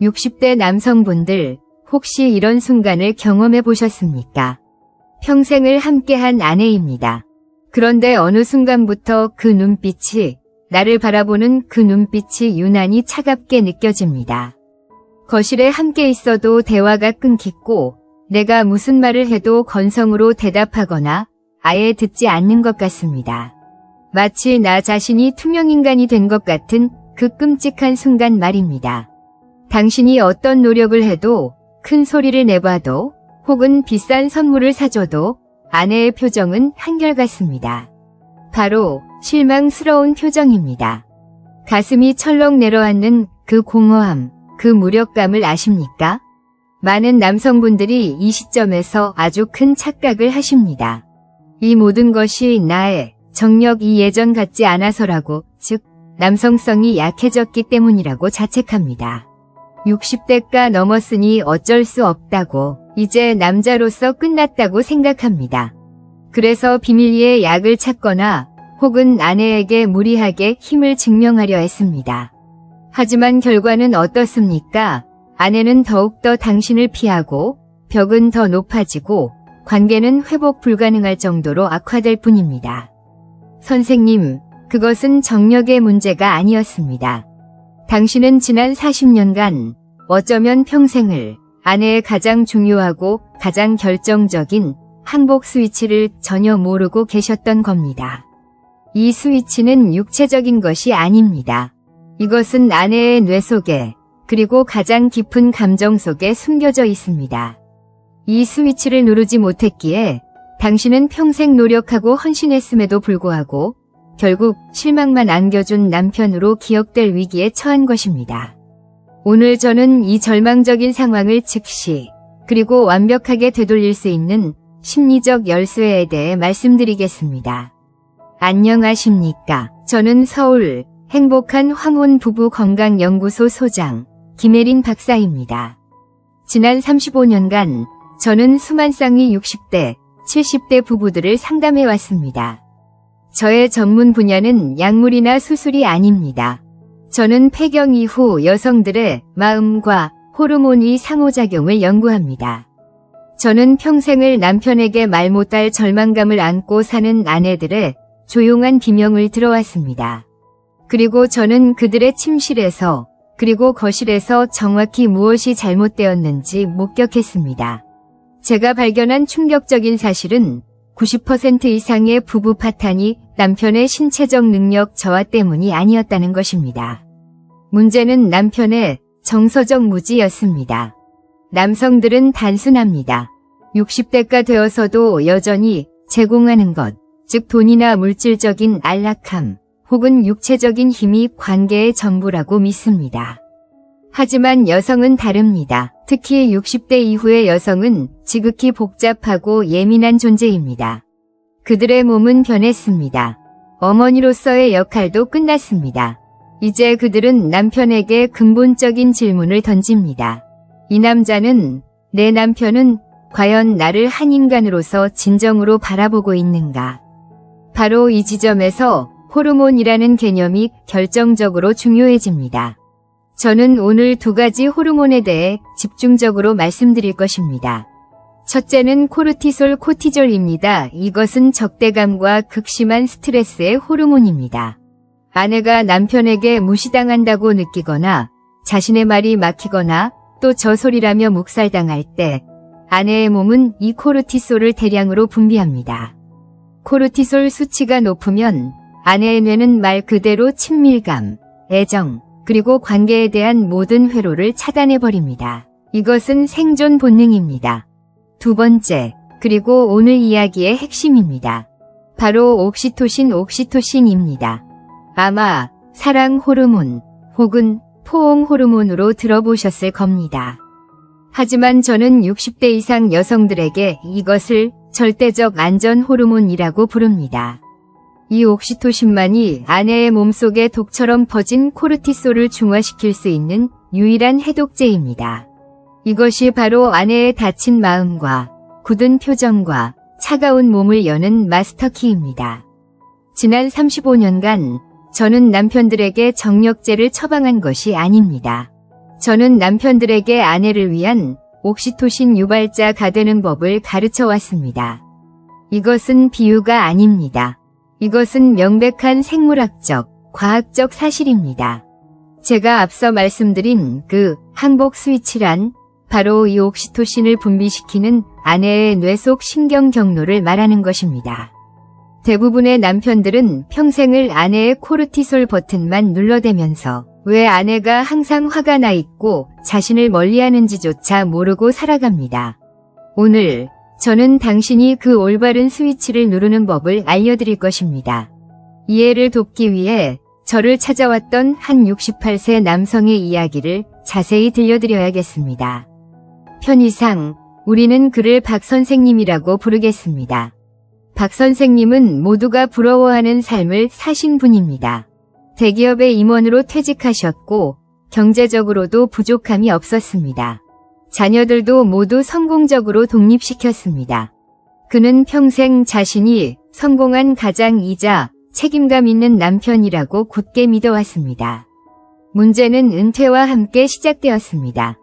60대 남성분들 혹시 이런 순간을 경험해 보셨습니까? 평생을 함께한 아내입니다. 그런데 어느 순간부터 그 눈빛이, 나를 바라보는 그 눈빛이 유난히 차갑게 느껴집니다. 거실에 함께 있어도 대화가 끊기고 내가 무슨 말을 해도 건성으로 대답하거나 아예 듣지 않는 것 같습니다. 마치 나 자신이 투명인간이 된 것 같은 그 끔찍한 순간 말입니다. 당신이 어떤 노력을 해도, 큰 소리를 내봐도, 혹은 비싼 선물을 사줘도 아내의 표정은 한결같습니다. 바로 실망스러운 표정입니다. 가슴이 철렁 내려앉는 그 공허함, 그 무력감을 아십니까? 많은 남성분들이 이 시점에서 아주 큰 착각을 하십니다. 이 모든 것이 나의 정력이 예전 같지 않아서라고, 즉 남성성이 약해졌기 때문이라고 자책합니다. 60대가 넘었으니 어쩔 수 없다고, 이제 남자로서 끝났다고 생각합니다. 그래서 비밀리에 약을 찾거나 혹은 아내에게 무리하게 힘을 증명하려 했습니다. 하지만 결과는 어떻습니까? 아내는 더욱더 당신을 피하고 벽은 더 높아지고 관계는 회복 불가능할 정도로 악화될 뿐입니다. 선생님, 그것은 정력의 문제가 아니었습니다. 당신은 지난 40년간 어쩌면 평생을 아내의 가장 중요하고 가장 결정적인 항복 스위치를 전혀 모르고 계셨던 겁니다. 이 스위치는 육체적인 것이 아닙니다. 이것은 아내의 뇌 속에, 그리고 가장 깊은 감정 속에 숨겨져 있습니다. 이 스위치를 누르지 못했기에 당신은 평생 노력하고 헌신했음에도 불구하고 결국 실망만 안겨준 남편으로 기억될 위기에 처한 것입니다. 오늘 저는 이 절망적인 상황을 즉시, 그리고 완벽하게 되돌릴 수 있는 심리적 열쇠에 대해 말씀드리겠습니다. 안녕하십니까? 저는 서울 행복한 황혼 부부 건강연구소 소장 김혜린 박사입니다. 지난 35년간 저는 수만 쌍의 60대, 70대 부부들을 상담해 왔습니다. 저의 전문 분야는 약물이나 수술이 아닙니다. 저는 폐경 이후 여성들의 마음과 호르몬의 상호작용을 연구합니다. 저는 평생을 남편에게 말 못할 절망감을 안고 사는 아내들의 조용한 비명을 들어왔습니다. 그리고 저는 그들의 침실에서, 그리고 거실에서 정확히 무엇이 잘못되었는지 목격했습니다. 제가 발견한 충격적인 사실은 90% 이상의 부부 파탄이 남편의 신체적 능력 저하 때문이 아니었다는 것입니다. 문제는 남편의 정서적 무지였습니다. 남성들은 단순합니다. 60대가 되어서도 여전히 제공하는 것, 즉 돈이나 물질적인 안락함, 혹은 육체적인 힘이 관계의 전부라고 믿습니다. 하지만 여성은 다릅니다. 특히 60대 이후의 여성은 지극히 복잡하고 예민한 존재입니다. 그들의 몸은 변했습니다. 어머니로서의 역할도 끝났습니다. 이제 그들은 남편에게 근본적인 질문을 던집니다. 이 남자는, 내 남편은 과연 나를 한 인간으로서 진정으로 바라보고 있는가? 바로 이 지점에서 호르몬이라는 개념이 결정적으로 중요해집니다. 저는 오늘 두 가지 호르몬에 대해 집중적으로 말씀드릴 것입니다. 첫째는 코르티솔, 코티졸입니다. 이것은 적대감과 극심한 스트레스의 호르몬입니다. 아내가 남편에게 무시당한다고 느끼거나 자신의 말이 막히거나 또 저소리라며 묵살당할 때 아내의 몸은 이 코르티솔을 대량으로 분비합니다. 코르티솔 수치가 높으면 아내의 뇌는 말 그대로 친밀감, 애정, 그리고 관계에 대한 모든 회로를 차단해버립니다. 이것은 생존 본능입니다. 두 번째, 그리고 오늘 이야기의 핵심입니다. 바로 옥시토신입니다. 아마 사랑 호르몬 혹은 포옹 호르몬으로 들어보셨을 겁니다. 하지만 저는 60대 이상 여성들에게 이것을 절대적 안전 호르몬이라고 부릅니다. 이 옥시토신만이 아내의 몸속에 독처럼 퍼진 코르티솔을 중화시킬 수 있는 유일한 해독제입니다. 이것이 바로 아내의 다친 마음과 굳은 표정과 차가운 몸을 여는 마스터키입니다. 지난 35년간 저는 남편들에게 정력제를 처방한 것이 아닙니다. 저는 남편들에게 아내를 위한 옥시토신 유발자가 되는 법을 가르쳐 왔습니다. 이것은 비유가 아닙니다. 이것은 명백한 생물학적, 과학적 사실입니다. 제가 앞서 말씀드린 그 항복 스위치란 바로 이 옥시토신을 분비시키는 아내의 뇌 속 신경 경로를 말하는 것입니다. 대부분의 남편들은 평생을 아내의 코르티솔 버튼만 눌러대면서 왜 아내가 항상 화가 나 있고 자신을 멀리하는지조차 모르고 살아갑니다. 오늘 저는 당신이 그 올바른 스위치를 누르는 법을 알려드릴 것입니다. 이해를 돕기 위해 저를 찾아왔던 한 68세 남성의 이야기를 자세히 들려드려야겠습니다. 편의상 우리는 그를 박 선생님이라고 부르겠습니다. 박 선생님은 모두가 부러워하는 삶을 사신 분입니다. 대기업의 임원으로 퇴직하셨고 경제적으로도 부족함이 없었습니다. 자녀들도 모두 성공적으로 독립시켰습니다. 그는 평생 자신이 성공한 가장이자 책임감 있는 남편이라고 굳게 믿어왔습니다. 문제는 은퇴와 함께 시작되었습니다.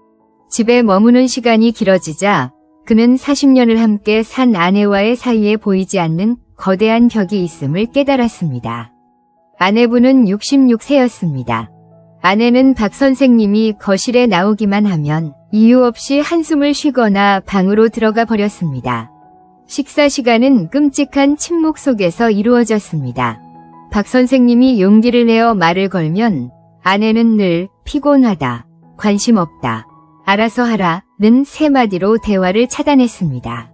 집에 머무는 시간이 길어지자 그는 40년을 함께 산 아내와의 사이에 보이지 않는 거대한 벽이 있음을 깨달았습니다. 아내분은 66세였습니다. 아내는 박 선생님이 거실에 나오기만 하면 이유 없이 한숨을 쉬거나 방으로 들어가 버렸습니다. 식사 시간은 끔찍한 침묵 속에서 이루어졌습니다. 박 선생님이 용기를 내어 말을 걸면 아내는 늘 피곤하다, 관심 없다, 알아서 하라는 세 마디로 대화를 차단했습니다.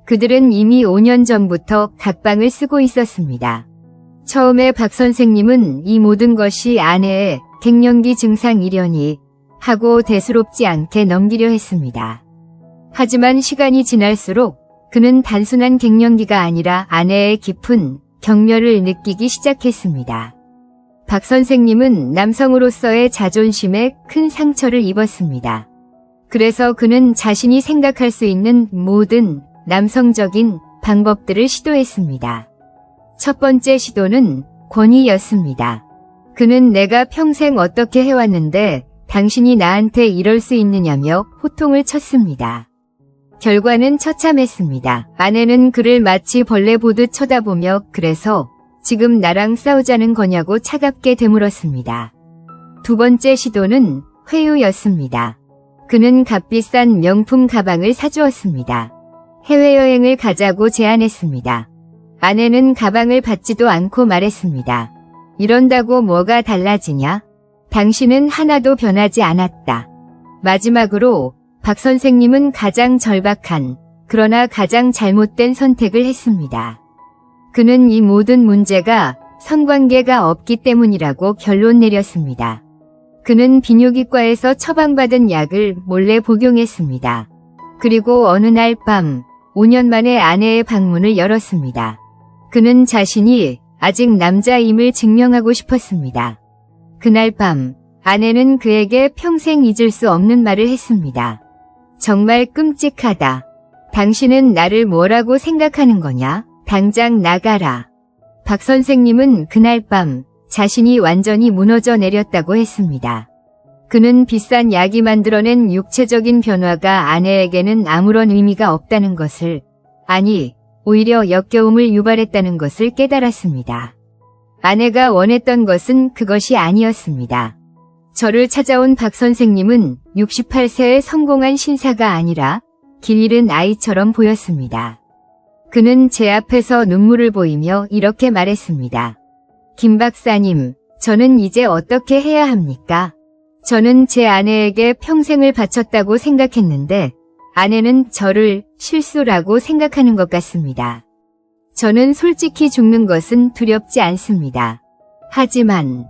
그들은 이미 5년 전부터 각방을 쓰고 있었습니다. 처음에 박 선생님은 이 모든 것이 아내의 갱년기 증상이려니 하고 대수롭지 않게 넘기려 했습니다. 하지만 시간이 지날수록 그는 단순한 갱년기가 아니라 아내의 깊은 경멸을 느끼기 시작했습니다. 박 선생님은 남성으로서의 자존심에 큰 상처를 입었습니다. 그래서 그는 자신이 생각할 수 있는 모든 남성적인 방법들을 시도했습니다. 첫 번째 시도는 권위였습니다. 그는 내가 평생 어떻게 해왔는데 당신이 나한테 이럴 수 있느냐며 호통을 쳤습니다. 결과는 처참했습니다. 아내는 그를 마치 벌레 보듯 쳐다보며 그래서 지금 나랑 싸우자는 거냐고 차갑게 되물었습니다. 두 번째 시도는 회유였습니다. 그는 값비싼 명품 가방을 사주었습니다. 해외여행을 가자고 제안했습니다. 아내는 가방을 받지도 않고 말했습니다. 이런다고 뭐가 달라지냐? 당신은 하나도 변하지 않았다. 마지막으로 박 선생님은 가장 절박한 그러나 가장 잘못된 선택을 했습니다. 그는 이 모든 문제가 성관계가 없기 때문이라고 결론 내렸습니다. 그는 비뇨기과에서 처방받은 약을 몰래 복용했습니다. 그리고 어느 날 밤 5년 만에 아내의 방문을 열었습니다. 그는 자신이 아직 남자임을 증명하고 싶었습니다. 그날 밤 아내는 그에게 평생 잊을 수 없는 말을 했습니다. 정말 끔찍하다. 당신은 나를 뭐라고 생각하는 거냐? 당장 나가라. 박 선생님은 그날 밤 자신이 완전히 무너져 내렸다고 했습니다. 그는 비싼 약이 만들어낸 육체적인 변화가 아내에게는 아무런 의미가 없다는 것을, 아니, 오히려 역겨움을 유발했다는 것을 깨달았습니다. 아내가 원했던 것은 그것이 아니었습니다. 저를 찾아온 박 선생님은 68세의 성공한 신사가 아니라 길 잃은 아이처럼 보였습니다. 그는 제 앞에서 눈물을 보이며 이렇게 말했습니다. 김 박사님, 저는 이제 어떻게 해야 합니까? 저는 제 아내에게 평생을 바쳤다고 생각했는데 아내는 저를 실수라고 생각하는 것 같습니다. 저는 솔직히 죽는 것은 두렵지 않습니다. 하지만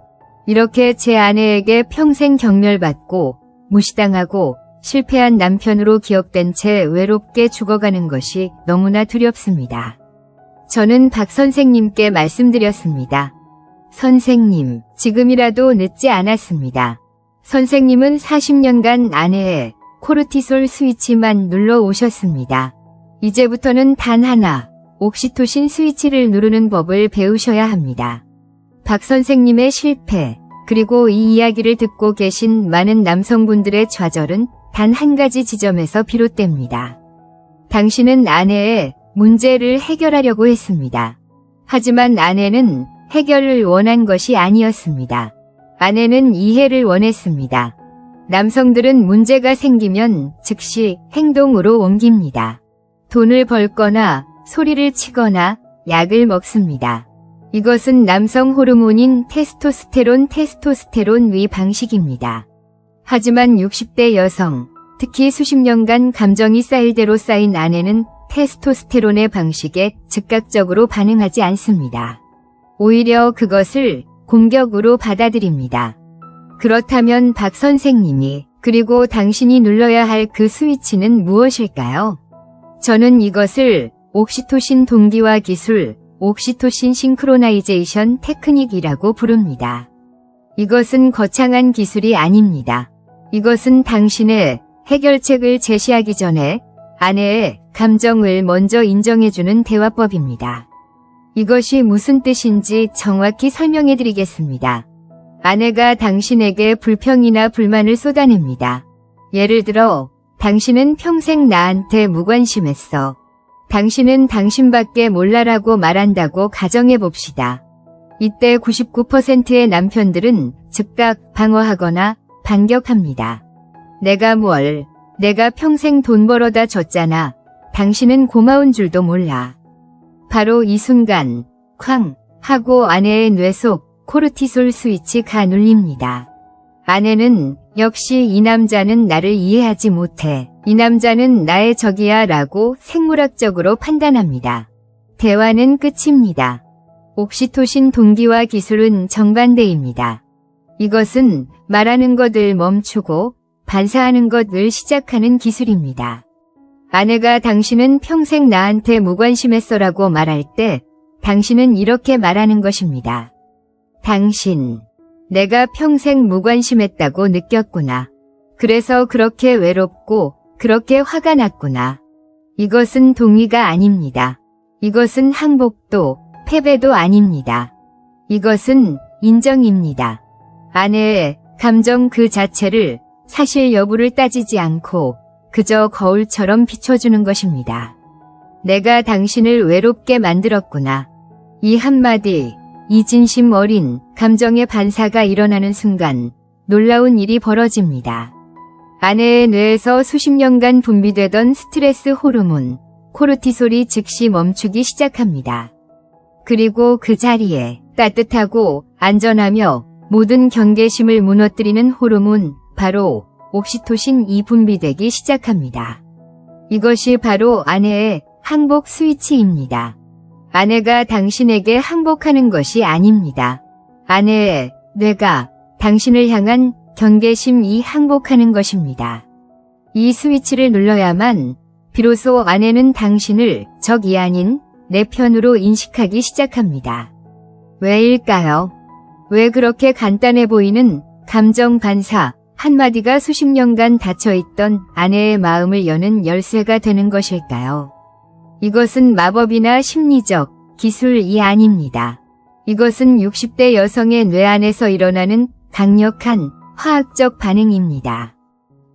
이렇게 제 아내에게 평생 경멸받고 무시당하고 실패한 남편으로 기억된 채 외롭게 죽어가는 것이 너무나 두렵습니다. 저는 박 선생님께 말씀드렸습니다. 선생님, 지금이라도 늦지 않았습니다. 선생님은 40년간 아내의 코르티솔 스위치만 눌러 오셨습니다. 이제부터는 단 하나, 옥시토신 스위치를 누르는 법을 배우셔야 합니다. 박 선생님의 실패, 그리고 이 이야기를 듣고 계신 많은 남성분들의 좌절은 단 한 가지 지점에서 비롯됩니다. 당신은 아내의 문제를 해결하려고 했습니다. 하지만 아내는 해결을 원한 것이 아니었습니다. 아내는 이해를 원했습니다. 남성들은 문제가 생기면 즉시 행동으로 옮깁니다. 돈을 벌거나 소리를 치거나 약을 먹습니다. 이것은 남성 호르몬인 테스토스테론 위 방식입니다. 하지만 60대 여성, 특히 수십 년간 감정이 쌓일 대로 쌓인 아내는 테스토스테론의 방식에 즉각적으로 반응하지 않습니다. 오히려 그것을 공격으로 받아들입니다. 그렇다면 박 선생님이 그리고 당신이 눌러야 할 그 스위치는 무엇일까요? 저는 이것을 옥시토신 동기화 기술, 옥시토신 싱크로나이제이션 테크닉이라고 부릅니다. 이것은 거창한 기술이 아닙니다. 이것은 당신의 해결책을 제시하기 전에 아내의 감정을 먼저 인정해주는 대화법입니다. 이것이 무슨 뜻인지 정확히 설명해 드리겠습니다. 아내가 당신에게 불평이나 불만을 쏟아냅니다. 예를 들어, 당신은 평생 나한테 무관심했어. 당신은 당신밖에 몰라라고 말한다고 가정해 봅시다. 이때 99%의 남편들은 즉각 방어하거나 반격합니다. 내가 평생 돈 벌어다 줬잖아. 당신은 고마운 줄도 몰라. 바로 이 순간 쾅 하고 아내의 뇌 속 코르티솔 스위치가 눌립니다. 아내는 역시 이 남자는 나를 이해하지 못해. 이 남자는 나의 적이야 라고 생물학적으로 판단합니다. 대화는 끝입니다. 옥시토신 동기화 기술은 정반대입니다. 이것은 말하는 것을 멈추고 반사하는 것을 시작하는 기술입니다. 아내가 당신은 평생 나한테 무관심했어라고 말할 때 당신은 이렇게 말하는 것입니다. 당신, 내가 평생 무관심했다고 느꼈구나. 그래서 그렇게 외롭고 그렇게 화가 났구나. 이것은 동의가 아닙니다. 이것은 항복도 패배도 아닙니다. 이것은 인정입니다. 아내의 감정 그 자체를 사실 여부를 따지지 않고 그저 거울처럼 비춰주는 것입니다. 내가 당신을 외롭게 만들었구나. 이 한마디, 이 진심 어린 감정의 반사가 일어나는 순간 놀라운 일이 벌어집니다. 아내의 뇌에서 수십 년간 분비되던 스트레스 호르몬, 코르티솔이 즉시 멈추기 시작합니다. 그리고 그 자리에 따뜻하고 안전하며 모든 경계심을 무너뜨리는 호르몬, 바로 옥시토신이 분비되기 시작합니다. 이것이 바로 아내의 항복 스위치입니다. 아내가 당신에게 항복하는 것이 아닙니다. 아내의 뇌가 당신을 향한 경계심이 항복하는 것입니다. 이 스위치를 눌러야만 비로소 아내는 당신을 적이 아닌 내 편으로 인식하기 시작합니다. 왜일까요? 왜 그렇게 간단해 보이는 감정 반사 한마디가 수십 년간 닫혀있던 아내의 마음을 여는 열쇠가 되는 것일까요? 이것은 마법이나 심리적 기술이 아닙니다. 이것은 60대 여성의 뇌 안에서 일어나는 강력한 화학적 반응입니다.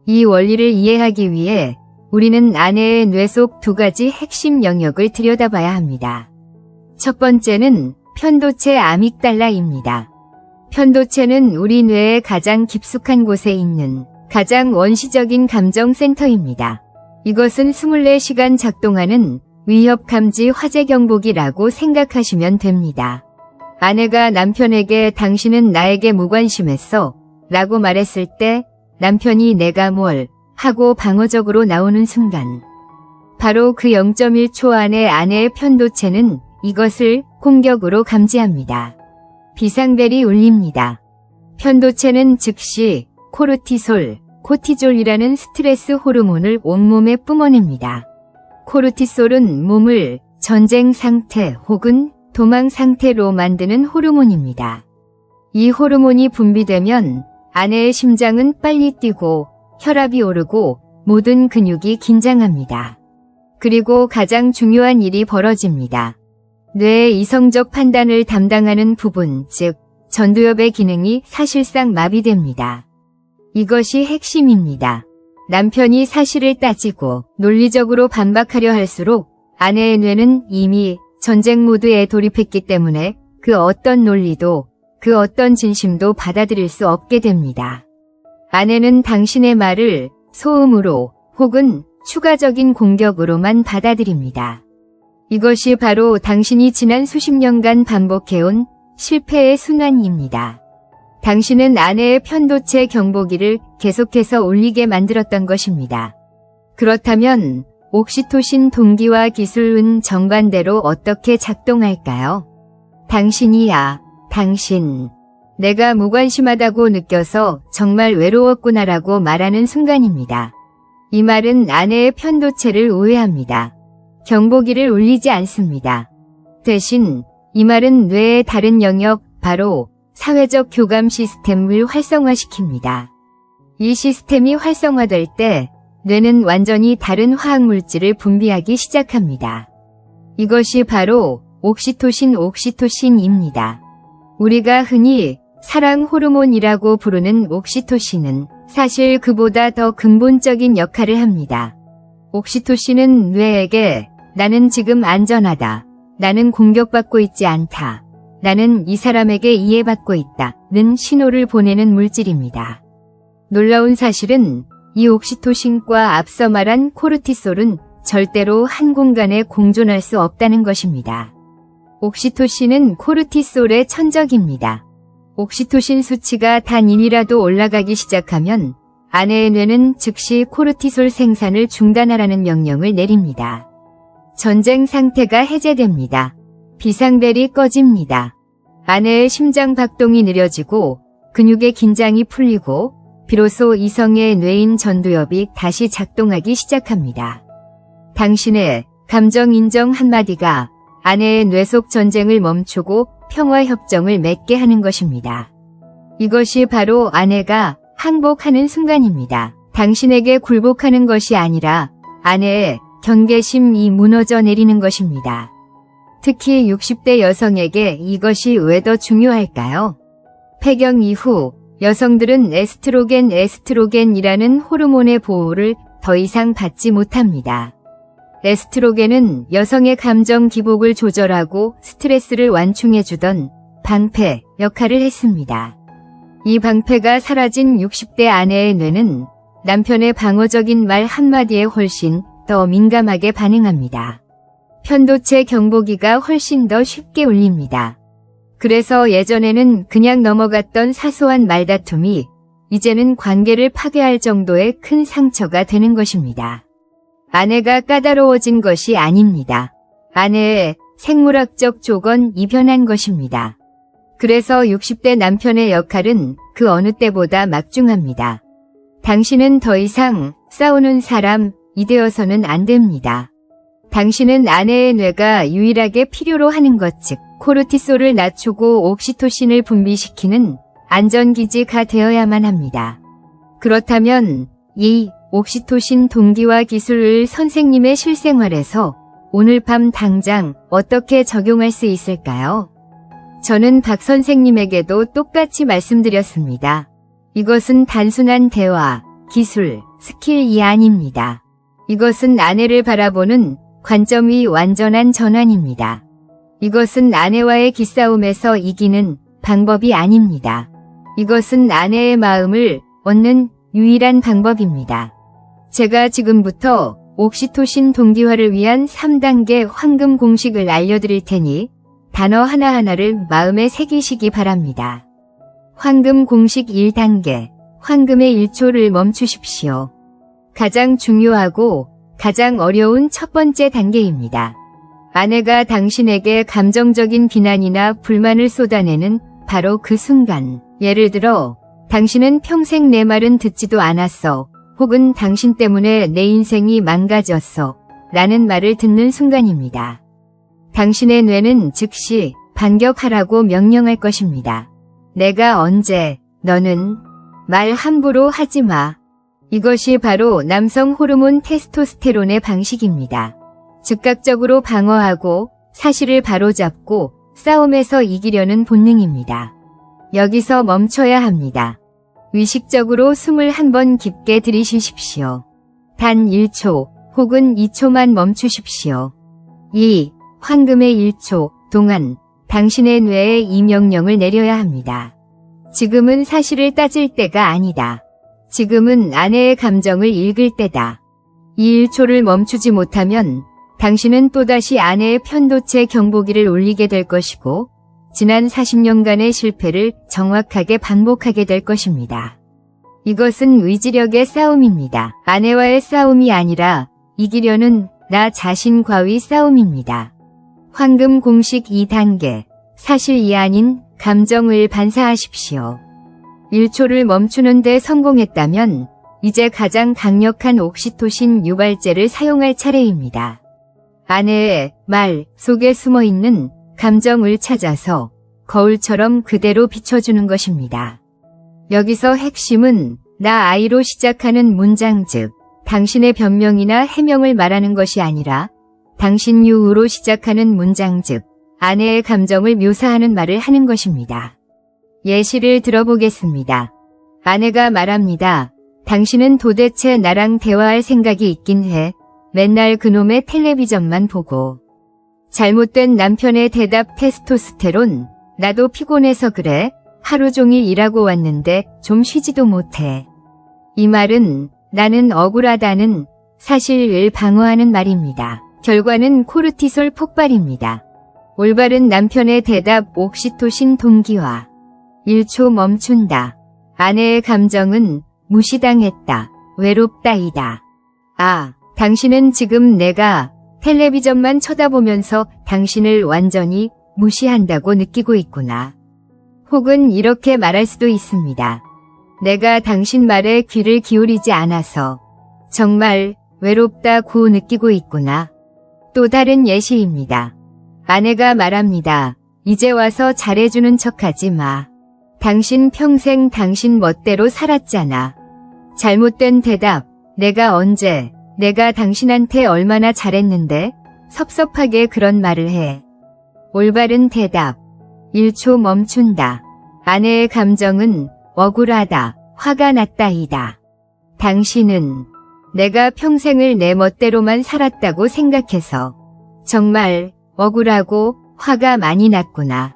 이 원리를 이해하기 위해 우리는 아내의 뇌 속 두 가지 핵심 영역을 들여다봐야 합니다. 첫 번째는 편도체 아믹달라입니다. 편도체는 우리 뇌의 가장 깊숙한 곳에 있는 가장 원시적인 감정센터입니다. 이것은 24시간 작동하는 위협감지 화재경보기라고 생각하시면 됩니다. 아내가 남편에게 당신은 나에게 무관심했어 라고 말했을 때 남편이 내가 뭘 하고 방어적으로 나오는 순간 바로 그 0.1초 안에 아내의 편도체는 이것을 공격으로 감지합니다. 비상벨이 울립니다. 편도체는 즉시 코르티졸이라는 스트레스 호르몬을 온몸에 뿜어냅니다. 코르티솔은 몸을 전쟁 상태 혹은 도망 상태로 만드는 호르몬입니다. 이 호르몬이 분비되면 아내의 심장은 빨리 뛰고 혈압이 오르고 모든 근육이 긴장합니다. 그리고 가장 중요한 일이 벌어집니다. 뇌의 이성적 판단을 담당하는 부분, 즉 전두엽의 기능이 사실상 마비됩니다. 이것이 핵심입니다. 남편이 사실을 따지고 논리적으로 반박하려 할수록 아내의 뇌는 이미 전쟁 모드에 돌입했기 때문에 그 어떤 논리도 그 어떤 진심도 받아들일 수 없게 됩니다. 아내는 당신의 말을 소음으로 혹은 추가적인 공격으로만 받아들입니다. 이것이 바로 당신이 지난 수십 년간 반복해온 실패의 순환입니다. 당신은 아내의 편도체 경보기를 계속해서 울리게 만들었던 것입니다. 그렇다면 옥시토신 동기화 기술은 정반대로 어떻게 작동할까요? 당신이야, 당신. 내가 무관심하다고 느껴서 정말 외로웠구나라고 말하는 순간입니다. 이 말은 아내의 편도체를 오해합니다. 경보기를 울리지 않습니다. 대신 이 말은 뇌의 다른 영역, 바로 사회적 교감 시스템을 활성화시킵니다. 이 시스템이 활성화될 때 뇌는 완전히 다른 화학물질을 분비하기 시작합니다. 이것이 바로 옥시토신입니다. 우리가 흔히 사랑 호르몬이라고 부르는 옥시토신은 사실 그보다 더 근본적인 역할을 합니다. 옥시토신은 뇌에게 나는 지금 안전하다, 나는 공격받고 있지 않다, 나는 이 사람에게 이해받고 있다는 신호를 보내는 물질입니다. 놀라운 사실은 이 옥시토신과 앞서 말한 코르티솔은 절대로 한 공간에 공존할 수 없다는 것입니다. 옥시토신은 코르티솔의 천적입니다. 옥시토신 수치가 단 1이라도 올라가기 시작하면 아내의 뇌는 즉시 코르티솔 생산을 중단하라는 명령을 내립니다. 전쟁 상태가 해제됩니다. 비상벨이 꺼집니다. 아내의 심장 박동이 느려지고 근육의 긴장이 풀리고 비로소 이성의 뇌인 전두엽이 다시 작동하기 시작합니다. 당신의 감정 인정 한마디가 아내의 뇌 속 전쟁을 멈추고 평화협정을 맺게 하는 것입니다. 이것이 바로 아내가 항복하는 순간입니다. 당신에게 굴복하는 것이 아니라 아내의 경계심이 무너져 내리는 것입니다. 특히 60대 여성에게 이것이 왜 더 중요할까요? 폐경 이후 여성들은 에스트로겐이라는 호르몬의 보호를 더 이상 받지 못합니다. 에스트로겐은 여성의 감정 기복을 조절하고 스트레스를 완충해주던 방패 역할을 했습니다. 이 방패가 사라진 60대 아내의 뇌는 남편의 방어적인 말 한마디에 훨씬 더 민감하게 반응합니다. 편도체 경보기가 훨씬 더 쉽게 울립니다. 그래서 예전에는 그냥 넘어갔던 사소한 말다툼이 이제는 관계를 파괴할 정도의 큰 상처가 되는 것입니다. 아내가 까다로워진 것이 아닙니다. 아내의 생물학적 조건이 변한 것입니다. 그래서 60대 남편의 역할은 그 어느 때보다 막중합니다. 당신은 더 이상 싸우는 사람이 되어서는 안 됩니다. 당신은 아내의 뇌가 유일하게 필요로 하는 것, 즉 코르티솔을 낮추고 옥시토신을 분비시키는 안전기지가 되어야만 합니다. 그렇다면 이 옥시토신 동기화 기술을 선생님의 실생활에서 오늘 밤 당장 어떻게 적용할 수 있을까요? 저는 박 선생님에게도 똑같이 말씀드렸습니다. 이것은 단순한 대화, 기술, 스킬이 아닙니다. 이것은 아내를 바라보는 관점이 완전한 전환입니다. 이것은 아내와의 기싸움에서 이기는 방법이 아닙니다. 이것은 아내의 마음을 얻는 유일한 방법입니다. 제가 지금부터 옥시토신 동기화를 위한 3단계 황금 공식을 알려드릴 테니 단어 하나하나를 마음에 새기시기 바랍니다. 황금 공식 1단계, 황금의 1초를 멈추십시오. 가장 중요하고 가장 어려운 첫 번째 단계입니다. 아내가 당신에게 감정적인 비난이나 불만을 쏟아내는 바로 그 순간, 예를 들어 당신은 평생 내 말은 듣지도 않았어, 혹은 당신 때문에 내 인생이 망가졌어 라는 말을 듣는 순간입니다. 당신의 뇌는 즉시 반격하라고 명령할 것입니다. 내가 언제, 너는 말 함부로 하지 마. 이것이 바로 남성 호르몬 테스토스테론의 방식입니다. 즉각적으로 방어하고 사실을 바로잡고 싸움에서 이기려는 본능입니다. 여기서 멈춰야 합니다. 의식적으로 숨을 한번 깊게 들이쉬십시오. 단 1초 혹은 2초만 멈추십시오. 이 황금의 1초 동안 당신의 뇌에 이 명령을 내려야 합니다. 지금은 사실을 따질 때가 아니다. 지금은 아내의 감정을 읽을 때다. 이 1초를 멈추지 못하면 당신은 또다시 아내의 편도체 경보기를 울리게 될 것이고 지난 40년간의 실패를 정확하게 반복하게 될 것입니다. 이것은 의지력의 싸움입니다. 아내와의 싸움이 아니라 이기려는 나 자신과의 싸움입니다. 황금 공식 2단계. 사실이 아닌 감정을 반사하십시오. 1초를 멈추는 데 성공했다면 이제 가장 강력한 옥시토신 유발제를 사용할 차례입니다. 아내의 말 속에 숨어있는 감정을 찾아서 거울처럼 그대로 비춰주는 것입니다. 여기서 핵심은 나 아이로 시작하는 문장 즉 당신의 변명이나 해명을 말하는 것이 아니라 당신 유으로 시작하는 문장 즉 아내의 감정을 묘사하는 말을 하는 것입니다. 예시를 들어보겠습니다. 아내가 말합니다. 당신은 도대체 나랑 대화할 생각이 있긴 해. 맨날 그놈의 텔레비전만 보고. 잘못된 남편의 대답 테스토스테론. 나도 피곤해서 그래. 하루 종일 일하고 왔는데 좀 쉬지도 못해. 이 말은 나는 억울하다는 사실을 방어하는 말입니다. 결과는 코르티솔 폭발입니다. 올바른 남편의 대답 옥시토신 동기화. 1초 멈춘다. 아내의 감정은 무시당했다. 외롭다이다. 아, 당신은 지금 내가 텔레비전만 쳐다보면서 당신을 완전히 무시한다고 느끼고 있구나. 혹은 이렇게 말할 수도 있습니다. 내가 당신 말에 귀를 기울이지 않아서 정말 외롭다고 느끼고 있구나. 또 다른 예시입니다. 아내가 말합니다. 이제 와서 잘해주는 척하지 마. 당신 평생 당신 멋대로 살았잖아. 잘못된 대답. 내가 언제, 내가 당신한테 얼마나 잘했는데 섭섭하게 그런 말을 해. 올바른 대답. 1초 멈춘다. 아내의 감정은 억울하다, 화가 났다이다. 당신은 내가 평생을 내 멋대로만 살았다고 생각해서 정말 억울하고 화가 많이 났구나.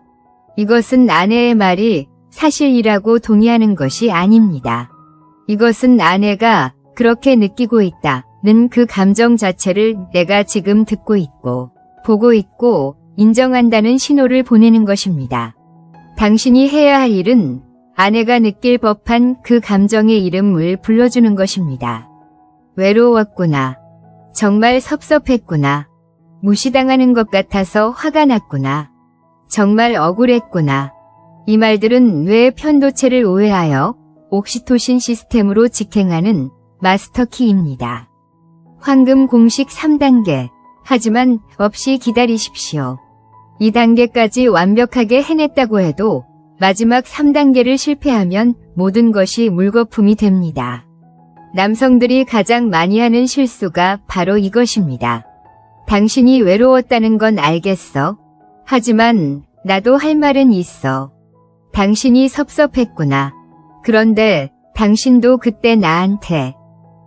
이것은 아내의 말이 사실이라고 동의하는 것이 아닙니다. 이것은 아내가 그렇게 느끼고 있다는 그 감정 자체를 내가 지금 듣고 있고 보고 있고 인정한다는 신호를 보내는 것입니다. 당신이 해야 할 일은 아내가 느낄 법한 그 감정의 이름을 불러주는 것입니다. 외로웠구나. 정말 섭섭했구나. 무시당하는 것 같아서 화가 났구나. 정말 억울했구나. 이 말들은 뇌의 편도체를 오해하여 옥시토신 시스템으로 직행하는 마스터키입니다. 황금 공식 3단계. 하지만 없이 기다리십시오. 2단계까지 완벽하게 해냈다고 해도 마지막 3단계를 실패하면 모든 것이 물거품이 됩니다. 남성들이 가장 많이 하는 실수가 바로 이것입니다. 당신이 외로웠다는 건 알겠어. 하지만 나도 할 말은 있어. 당신이 섭섭했구나. 그런데 당신도 그때 나한테.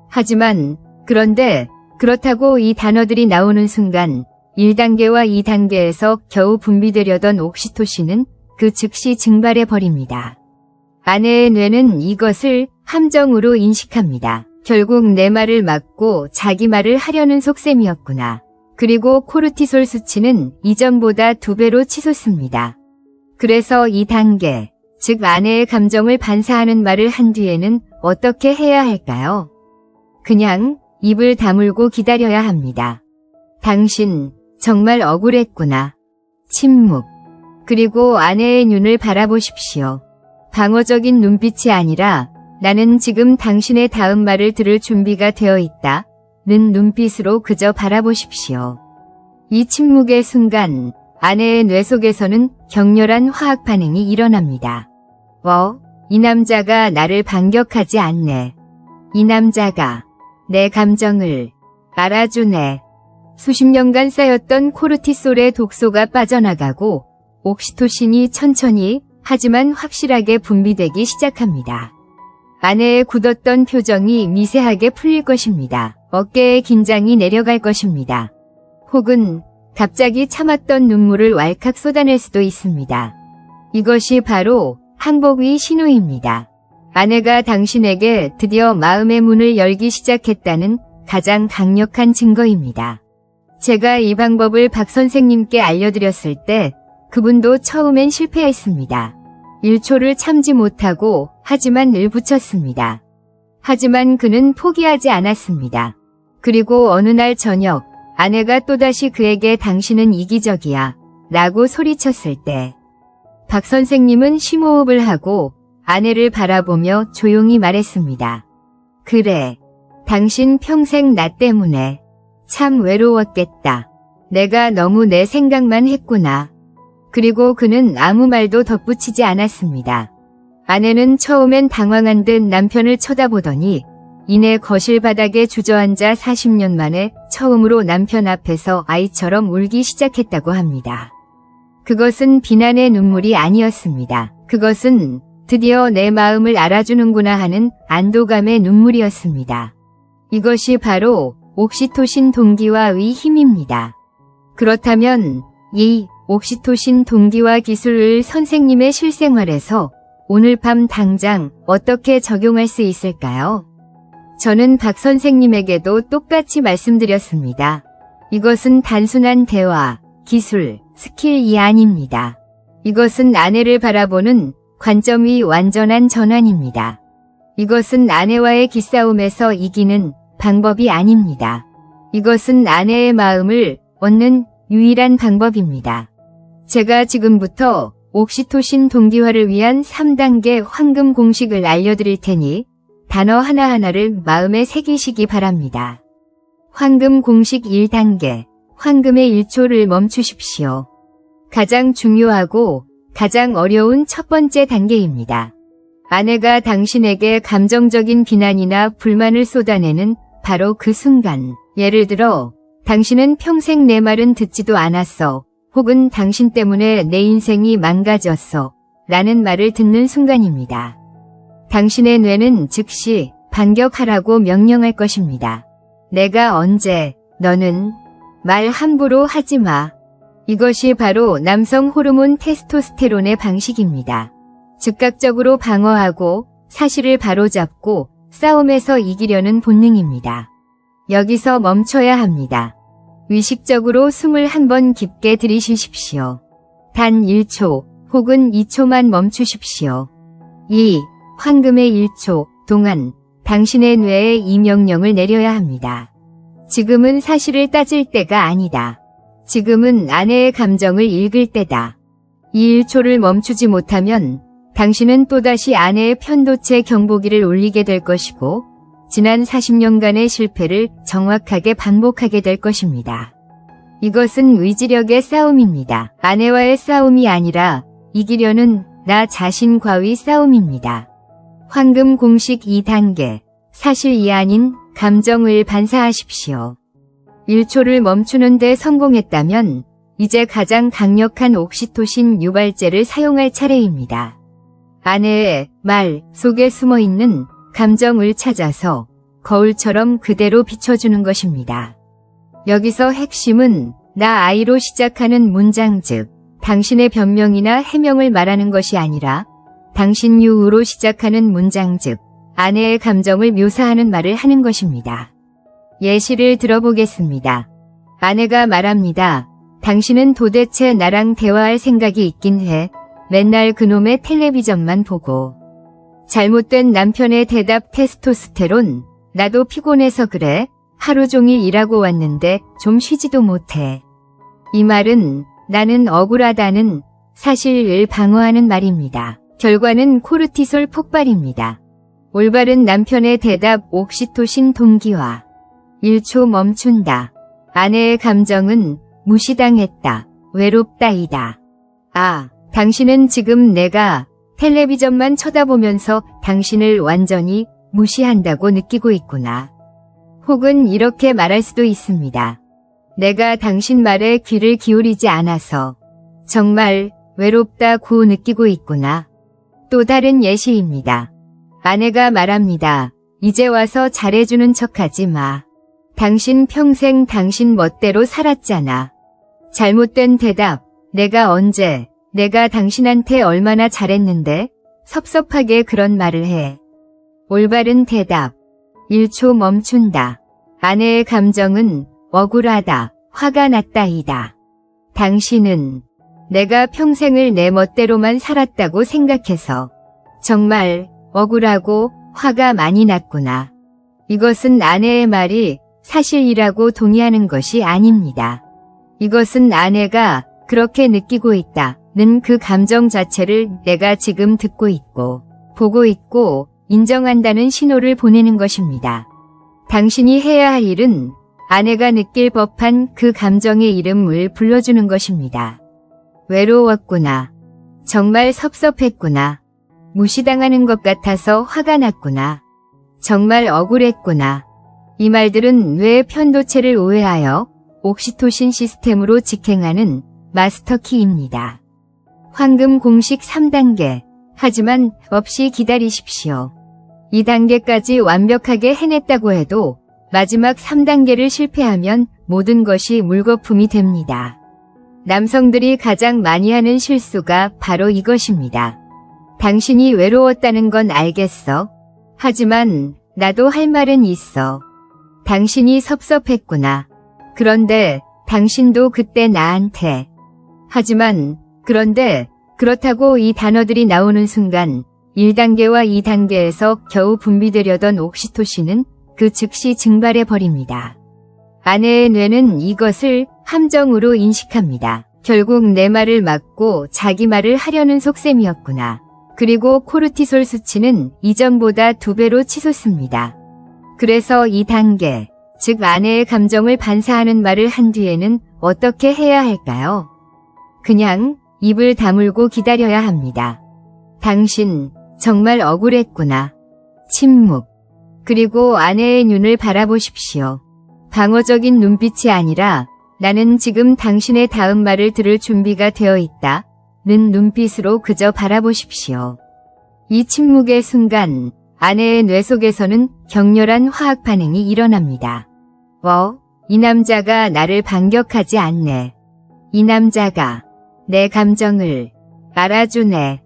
하지만 그런데 그렇다고 이 단어들이 나오는 순간 1단계와 2단계에서 겨우 분비되려던 옥시토신은 그 즉시 증발해버립니다. 아내의 뇌는 이것을 함정으로 인식합니다. 결국 내 말을 막고 자기 말을 하려는 속셈이었구나. 그리고 코르티솔 수치는 이전보다 2배로 치솟습니다. 그래서 2단계, 즉 아내의 감정을 반사하는 말을 한 뒤에는 어떻게 해야 할까요? 그냥 입을 다물고 기다려야 합니다. 당신 정말 억울했구나. 침묵. 그리고 아내의 눈을 바라보십시오. 방어적인 눈빛이 아니라 나는 지금 당신의 다음 말을 들을 준비가 되어 있다. 는 눈빛으로 그저 바라보십시오. 이 침묵의 순간 아내의 뇌 속에서는 격렬한 화학 반응이 일어납니다. 이 남자가 나를 반격하지 않네. 이 남자가 내 감정을 알아주네. 수십 년간 쌓였던 코르티솔의 독소가 빠져나가고 옥시토신이 천천히 하지만 확실하게 분비되기 시작합니다. 아내의 굳었던 표정이 미세하게 풀릴 것입니다. 어깨에 긴장이 내려갈 것입니다. 혹은 갑자기 참았던 눈물을 왈칵 쏟아낼 수도 있습니다. 이것이 바로 항복의 신호입니다. 아내가 당신에게 드디어 마음의 문을 열기 시작했다는 가장 강력한 증거입니다. 제가 이 방법을 박 선생님께 알려드렸을 때 그분도 처음엔 실패했습니다. 1초를 참지 못하고 하지만 늘 붙였습니다. 하지만 그는 포기하지 않았습니다. 그리고 어느 날 저녁 아내가 또다시 그에게 당신은 이기적이야 라고 소리쳤을 때 박 선생님은 심호흡을 하고 아내를 바라보며 조용히 말했습니다. 그래, 당신 평생 나 때문에 참 외로웠겠다. 내가 너무 내 생각만 했구나. 그리고 그는 아무 말도 덧붙이지 않았습니다. 아내는 처음엔 당황한 듯 남편을 쳐다보더니 이내 거실 바닥에 주저앉아 40년 만에 처음으로 남편 앞에서 아이처럼 울기 시작했다고 합니다. 그것은 비난의 눈물이 아니었습니다. 그것은 드디어 내 마음을 알아주는구나 하는 안도감의 눈물이었습니다. 이것이 바로 옥시토신 동기화의 힘입니다. 그렇다면 이 옥시토신 동기화 기술을 선생님의 실생활에서 오늘 밤 당장 어떻게 적용할 수 있을까요? 저는 박 선생님에게도 똑같이 말씀드렸습니다. 이것은 단순한 대화, 기술, 스킬이 아닙니다. 이것은 아내를 바라보는 관점의 완전한 전환입니다. 이것은 아내와의 기싸움에서 이기는 방법이 아닙니다. 이것은 아내의 마음을 얻는 유일한 방법입니다. 제가 지금부터 옥시토신 동기화를 위한 3단계 황금 공식을 알려드릴 테니 단어 하나하나를 마음에 새기시기 바랍니다. 황금 공식 1단계, 황금의 1초를 멈추십시오. 가장 중요하고 가장 어려운 첫 번째 단계입니다. 아내가 당신에게 감정적인 비난이나 불만을 쏟아내는 바로 그 순간, 예를 들어 당신은 평생 내 말은 듣지도 않았어. 혹은 당신 때문에 내 인생이 망가졌어. 라는 말을 듣는 순간입니다. 당신의 뇌는 즉시 반격하라고 명령할 것입니다. 내가 언제, 너는 말 함부로 하지 마. 이것이 바로 남성 호르몬 테스토스테론의 방식입니다. 즉각적으로 방어하고 사실을 바로잡고 싸움에서 이기려는 본능입니다. 여기서 멈춰야 합니다. 의식적으로 숨을 한 번 깊게 들이쉬십시오. 단 1초 혹은 2초만 멈추십시오. 이 황금의 1초 동안 당신의 뇌에 이 명령을 내려야 합니다. 지금은 사실을 따질 때가 아니다. 지금은 아내의 감정을 읽을 때다. 이 1초를 멈추지 못하면 당신은 또다시 아내의 편도체 경보기를 울리게 될 것이고 지난 40년간의 실패를 정확하게 반복하게 될 것입니다. 이것은 의지력의 싸움입니다. 아내와의 싸움이 아니라 이기려는 나 자신과의 싸움입니다. 황금 공식 2단계, 사실이 아닌 감정을 반사하십시오. 1초를 멈추는 데 성공했다면 이제 가장 강력한 옥시토신 유발제를 사용할 차례입니다. 아내의 말 속에 숨어있는 감정을 찾아서 거울처럼 그대로 비춰주는 것입니다. 여기서 핵심은 나 아이로 시작하는 문장 즉 당신의 변명이나 해명을 말하는 것이 아니라 당신 유으로 시작하는 문장 즉 아내의 감정을 묘사하는 말을 하는 것입니다. 예시를 들어보겠습니다. 아내가 말합니다. 당신은 도대체 나랑 대화할 생각이 있긴 해. 맨날 그놈의 텔레비전만 보고. 잘못된 남편의 대답 테스토스테론. 나도 피곤해서 그래. 하루 종일 일하고 왔는데 좀 쉬지도 못해. 이 말은 나는 억울하다는 사실을 방어하는 말입니다. 결과는 코르티솔 폭발입니다. 올바른 남편의 대답 옥시토신 동기화. 1초 멈춘다. 아내의 감정은 무시당했다. 외롭다이다. 아, 당신은 지금 내가 텔레비전만 쳐다보면서 당신을 완전히 무시한다고 느끼고 있구나. 혹은 이렇게 말할 수도 있습니다. 내가 당신 말에 귀를 기울이지 않아서 정말 외롭다고 느끼고 있구나. 또 다른 예시입니다. 아내가 말합니다. 이제 와서 잘해주는 척하지 마. 당신 평생 당신 멋대로 살았잖아. 잘못된 대답. 내가 언제, 내가 당신한테 얼마나 잘했는데 섭섭하게 그런 말을 해. 올바른 대답. 1초 멈춘다. 아내의 감정은 억울하다, 화가 났다이다. 당신은 내가 평생을 내 멋대로만 살았다고 생각해서 정말 억울하고 화가 많이 났구나. 이것은 아내의 말이 사실이라고 동의하는 것이 아닙니다. 이것은 아내가 그렇게 느끼고 있다는 그 감정 자체를 내가 지금 듣고 있고 보고 있고 인정한다는 신호를 보내는 것입니다. 당신이 해야 할 일은 아내가 느낄 법한 그 감정의 이름을 불러주는 것입니다. 외로웠구나. 정말 섭섭했구나. 무시당하는 것 같아서 화가 났구나. 정말 억울했구나. 이 말들은 뇌의 편도체를 오해하여 옥시토신 시스템으로 직행하는 마스터키입니다. 황금 공식 3단계. 하지만 없이 기다리십시오. 2단계까지 완벽하게 해냈다고 해도 마지막 3단계를 실패하면 모든 것이 물거품이 됩니다. 남성들이 가장 많이 하는 실수가 바로 이것입니다. 당신이 외로웠다는 건 알겠어. 하지만 나도 할 말은 있어. 당신이 섭섭했구나. 그런데 당신도 그때 나한테. 하지만 그런데 그렇다고 이 단어들이 나오는 순간 1단계와 2단계에서 겨우 분비되려던 옥시토신은 그 즉시 증발해버립니다. 아내의 뇌는 이것을 함정으로 인식합니다. 결국 내 말을 막고 자기 말을 하려는 속셈이었구나. 그리고 코르티솔 수치는 이전보다 2배로 치솟습니다. 그래서 2단계, 즉 아내의 감정을 반사하는 말을 한 뒤에는 어떻게 해야 할까요? 그냥 입을 다물고 기다려야 합니다. 당신 정말 억울했구나. 침묵. 그리고 아내의 눈을 바라보십시오. 방어적인 눈빛이 아니라 나는 지금 당신의 다음 말을 들을 준비가 되어 있다. 는 눈빛으로 그저 바라보십시오. 이 침묵의 순간 아내의 뇌 속에서는 격렬한 화학 반응이 일어납니다. 이 남자가 나를 반격하지 않네. 이 남자가 내 감정을 알아주네.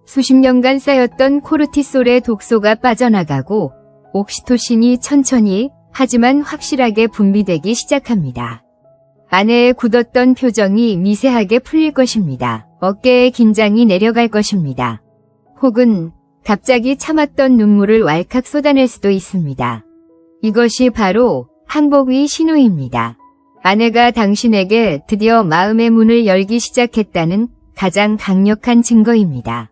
수십 년간 쌓였던 코르티솔의 독소가 빠져나가고 옥시토신이 천천히 하지만 확실하게 분비되기 시작합니다. 아내의 굳었던 표정이 미세하게 풀릴 것입니다. 어깨의 긴장이 내려갈 것입니다. 혹은 갑자기 참았던 눈물을 왈칵 쏟아낼 수도 있습니다. 이것이 바로 항복의 신호입니다. 아내가 당신에게 드디어 마음의 문을 열기 시작했다는 가장 강력한 증거입니다.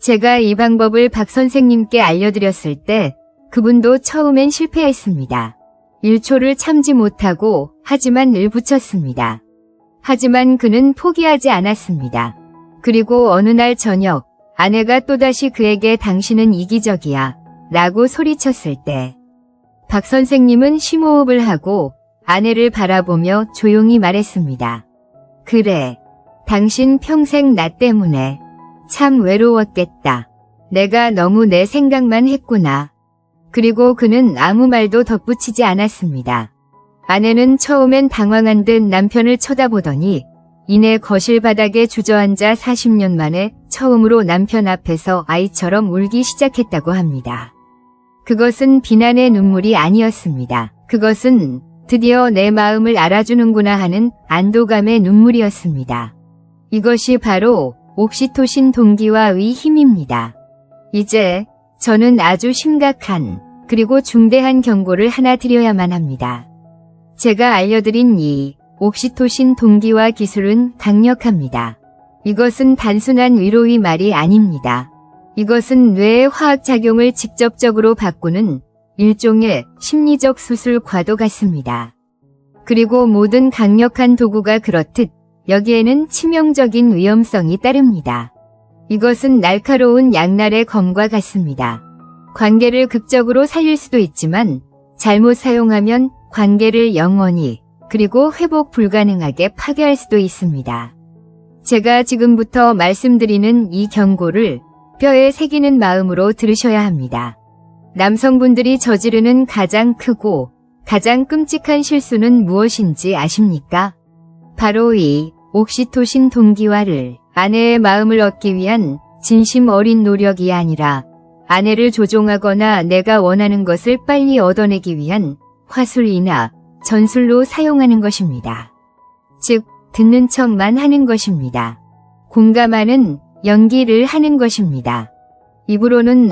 제가 이 방법을 박 선생님께 알려드렸을 때 그분도 처음엔 실패했습니다. 1초를 참지 못하고 하지만 늘 붙였습니다. 하지만 그는 포기하지 않았습니다. 그리고 어느 날 저녁 아내가 또다시 그에게 당신은 이기적이야 라고 소리쳤을 때 박 선생님은 심호흡을 하고 아내를 바라보며 조용히 말했습니다. 그래, 당신 평생 나 때문에 참 외로웠겠다. 내가 너무 내 생각만 했구나. 그리고 그는 아무 말도 덧붙이지 않았습니다. 아내는 처음엔 당황한 듯 남편을 쳐다보더니 이내 거실 바닥에 주저앉아 40년 만에 처음으로 남편 앞에서 아이처럼 울기 시작했다고 합니다. 그것은 비난의 눈물이 아니었습니다. 그것은 드디어 내 마음을 알아주는구나 하는 안도감의 눈물이었습니다. 이것이 바로 옥시토신 동기화의 힘입니다. 이제 저는 아주 심각한 그리고 중대한 경고를 하나 드려야만 합니다. 제가 알려드린 이 옥시토신 동기화 기술은 강력합니다. 이것은 단순한 위로의 말이 아닙니다. 이것은 뇌의 화학작용을 직접적으로 바꾸는 일종의 심리적 수술과도 같습니다. 그리고 모든 강력한 도구가 그렇듯 여기에는 치명적인 위험성이 따릅니다. 이것은 날카로운 양날의 검과 같습니다. 관계를 극적으로 살릴 수도 있지만 잘못 사용하면 관계를 영원히 그리고 회복 불가능하게 파괴할 수도 있습니다. 제가 지금부터 말씀드리는 이 경고를 뼈에 새기는 마음으로 들으셔야 합니다. 남성분들이 저지르는 가장 크고 가장 끔찍한 실수는 무엇인지 아십니까? 바로 이 옥시토신 동기화를 아내의 마음을 얻기 위한 진심 어린 노력이 아니라 아내를 조종하거나 내가 원하는 것을 빨리 얻어내기 위한 화술이나 전술로 사용하는 것입니다. 즉, 듣는 척만 하는 것입니다. 공감하는 연기를 하는 것입니다. 입으로는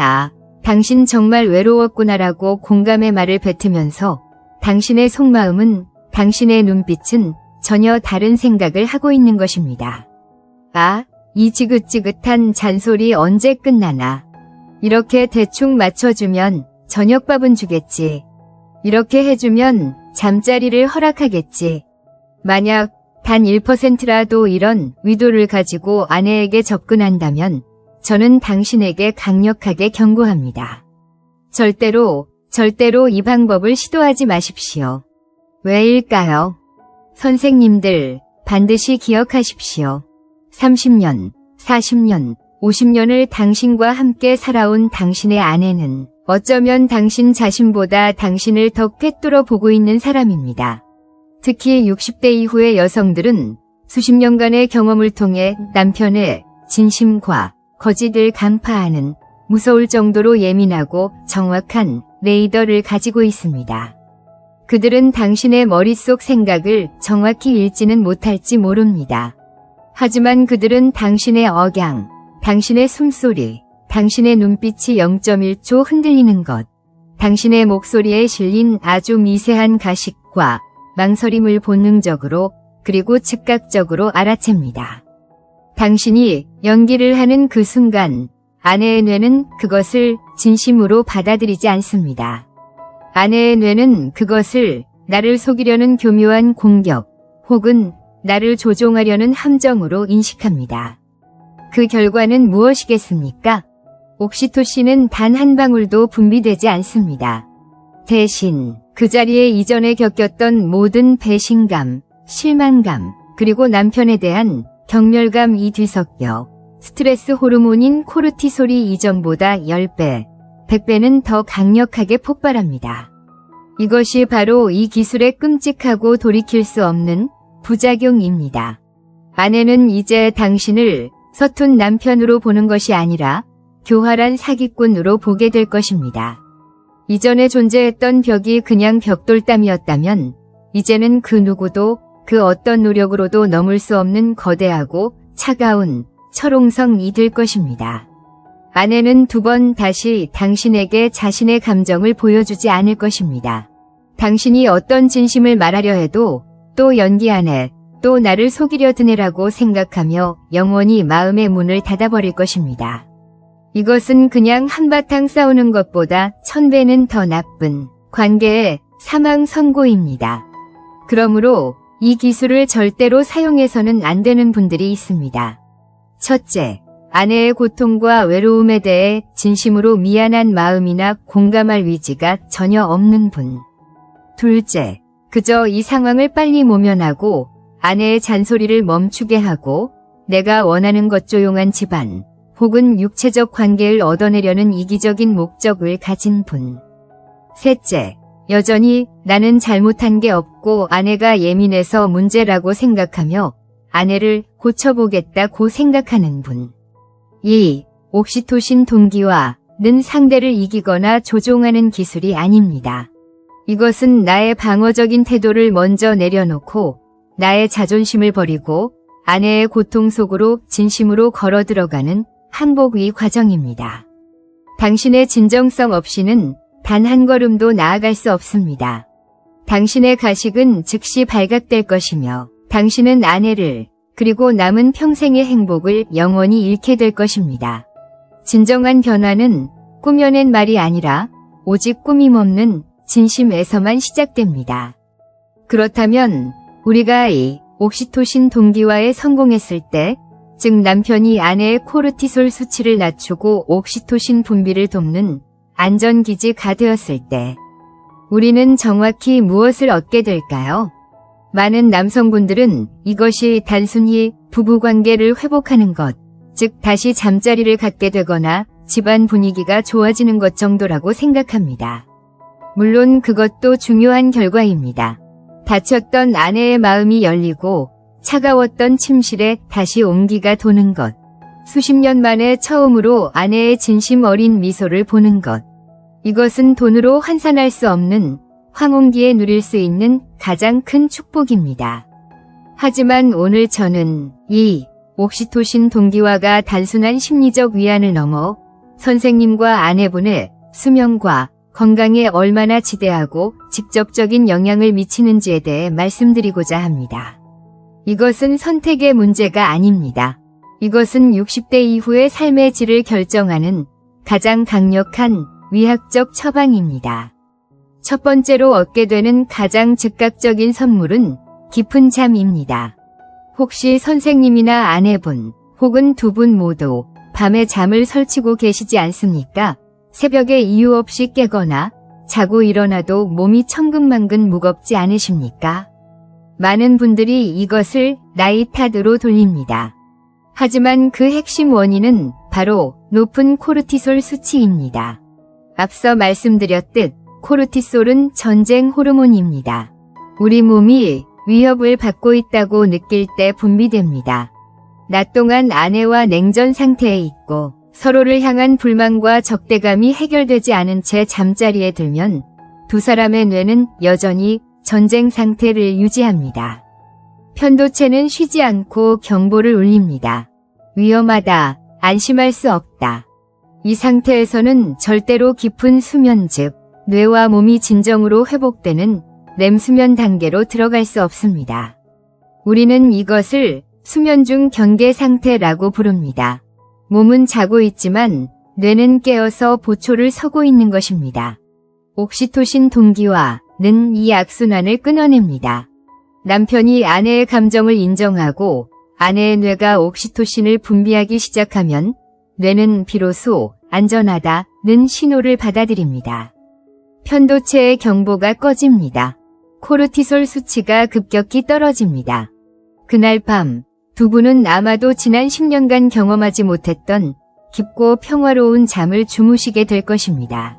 당신 정말 외로웠구나라고 공감의 말을 뱉으면서 당신의 속마음은, 당신의 눈빛은 전혀 다른 생각을 하고 있는 것입니다. 이 지긋지긋한 잔소리 언제 끝나나. 이렇게 대충 맞춰주면 저녁밥은 주겠지. 이렇게 해주면 잠자리를 허락하겠지. 만약 단 1%라도 이런 의도를 가지고 아내에게 접근한다면 저는 당신에게 강력하게 경고합니다. 절대로 이 방법을 시도하지 마십시오. 왜일까요? 선생님들, 반드시 기억하십시오. 30년, 40년, 50년을 당신과 함께 살아온 당신의 아내는 어쩌면 당신 자신보다 당신을 더 꿰뚫어 보고 있는 사람입니다. 특히 60대 이후의 여성들은 수십 년간의 경험을 통해 남편의 진심과 거짓을 간파하는 무서울 정도로 예민하고 정확한 레이더를 가지고 있습니다. 그들은 당신의 머릿속 생각을 정확히 읽지는 못할지 모릅니다. 하지만 그들은 당신의 억양, 당신의 숨소리, 당신의 눈빛이 0.1초 흔들리는 것, 당신의 목소리에 실린 아주 미세한 가식과 망설임을 본능적으로 그리고 즉각적으로 알아챕니다. 당신이 연기를 하는 그 순간 아내의 뇌는 그것을 진심으로 받아들이지 않습니다. 아내의 뇌는 그것을 나를 속이려는 교묘한 공격 혹은 나를 조종하려는 함정으로 인식합니다. 그 결과는 무엇이겠습니까? 옥시토신은 단 한 방울도 분비되지 않습니다. 대신 그 자리에 이전에 겪었던 모든 배신감, 실망감, 그리고 남편에 대한 경멸감이 뒤섞여 스트레스 호르몬인 코르티솔이 이전보다 10배, 100배는 더 강력하게 폭발합니다. 이것이 바로 이 기술의 끔찍하고 돌이킬 수 없는 부작용입니다. 아내는 이제 당신을 서툰 남편으로 보는 것이 아니라 교활한 사기꾼으로 보게 될 것입니다. 이전에 존재했던 벽이 그냥 벽돌담이었다면 이제는 그 누구도 그 어떤 노력으로도 넘을 수 없는 거대하고 차가운 철옹성이 될 것입니다. 아내는 두 번 다시 당신에게 자신의 감정을 보여주지 않을 것입니다. 당신이 어떤 진심을 말하려 해도 또 연기하네, 또 나를 속이려 드네라고 생각하며 영원히 마음의 문을 닫아버릴 것입니다. 이것은 그냥 한바탕 싸우는 것보다 1000배는 더 나쁜 관계의 사망 선고입니다. 그러므로 이 기술을 절대로 사용해서는 안 되는 분들이 있습니다. 첫째, 아내의 고통과 외로움에 대해 진심으로 미안한 마음이나 공감할 위지가 전혀 없는 분. 둘째, 그저 이 상황을 빨리 모면하고 아내의 잔소리를 멈추게 하고 내가 원하는 것 조용한 집안 혹은 육체적 관계를 얻어내려는 이기적인 목적을 가진 분. 셋째, 여전히 나는 잘못한 게 없고 아내가 예민해서 문제라고 생각하며 아내를 고쳐보겠다고 생각하는 분. 이 옥시토신 동기화는 상대를 이기거나 조종하는 기술이 아닙니다. 이것은 나의 방어적인 태도를 먼저 내려놓고 나의 자존심을 버리고 아내의 고통 속으로 진심으로 걸어 들어가는 항복의 과정입니다. 당신의 진정성 없이는 단 한 걸음도 나아갈 수 없습니다. 당신의 가식은 즉시 발각될 것이며 당신은 아내를 그리고 남은 평생의 행복을 영원히 잃게 될 것입니다. 진정한 변화는 꾸며낸 말이 아니라 오직 꾸밈없는 진심에서만 시작됩니다. 그렇다면 우리가 이 옥시토신 동기화에 성공했을 때, 즉 남편이 아내의 코르티솔 수치를 낮추고 옥시토신 분비를 돕는 안전기지가 되었을 때 우리는 정확히 무엇을 얻게 될까요? 많은 남성분들은 이것이 단순히 부부관계를 회복하는 것, 즉 다시 잠자리를 갖게 되거나 집안 분위기가 좋아지는 것 정도라고 생각합니다. 물론 그것도 중요한 결과입니다. 다쳤던 아내의 마음이 열리고 차가웠던 침실에 다시 온기가 도는 것, 수십 년 만에 처음으로 아내의 진심 어린 미소를 보는 것, 이것은 돈으로 환산할 수 없는 황혼기에 누릴 수 있는 가장 큰 축복입니다. 하지만 오늘 저는 이 옥시토신 동기화가 단순한 심리적 위안을 넘어 선생님과 아내분의 수명과 건강에 얼마나 지대하고 직접적인 영향을 미치는지에 대해 말씀드리고자 합니다. 이것은 선택의 문제가 아닙니다. 이것은 60대 이후의 삶의 질을 결정하는 가장 강력한 위학적 처방입니다. 첫 번째로 얻게 되는 가장 즉각적인 선물은 깊은 잠입니다. 혹시 선생님이나 아내분 혹은 두 분 모두 밤에 잠을 설치고 계시지 않습니까? 새벽에 이유 없이 깨거나 자고 일어나도 몸이 천근만근 무겁지 않으십니까? 많은 분들이 이것을 나이 탓으로 돌립니다. 하지만 그 핵심 원인은 바로 높은 코르티솔 수치입니다. 앞서 말씀드렸듯 코르티솔은 전쟁 호르몬입니다. 우리 몸이 위협을 받고 있다고 느낄 때 분비됩니다. 낮 동안 아내와 냉전 상태에 있고 서로를 향한 불만과 적대감이 해결되지 않은 채 잠자리에 들면 두 사람의 뇌는 여전히 전쟁 상태를 유지합니다. 편도체는 쉬지 않고 경보를 울립니다. 위험하다, 안심할 수 없다. 이 상태에서는 절대로 깊은 수면 즉 뇌와 몸이 진정으로 회복되는 렘수면 단계로 들어갈 수 없습니다. 우리는 이것을 수면 중 경계 상태라고 부릅니다. 몸은 자고 있지만 뇌는 깨어서 보초를 서고 있는 것입니다. 옥시토신 동기화는 이 악순환을 끊어냅니다. 남편이 아내의 감정을 인정하고 아내의 뇌가 옥시토신을 분비하기 시작하면 뇌는 비로소 안전하다는 신호를 받아들입니다. 편도체의 경보가 꺼집니다. 코르티솔 수치가 급격히 떨어집니다. 그날 밤 두 분은 아마도 지난 10년간 경험하지 못했던 깊고 평화로운 잠을 주무시게 될 것입니다.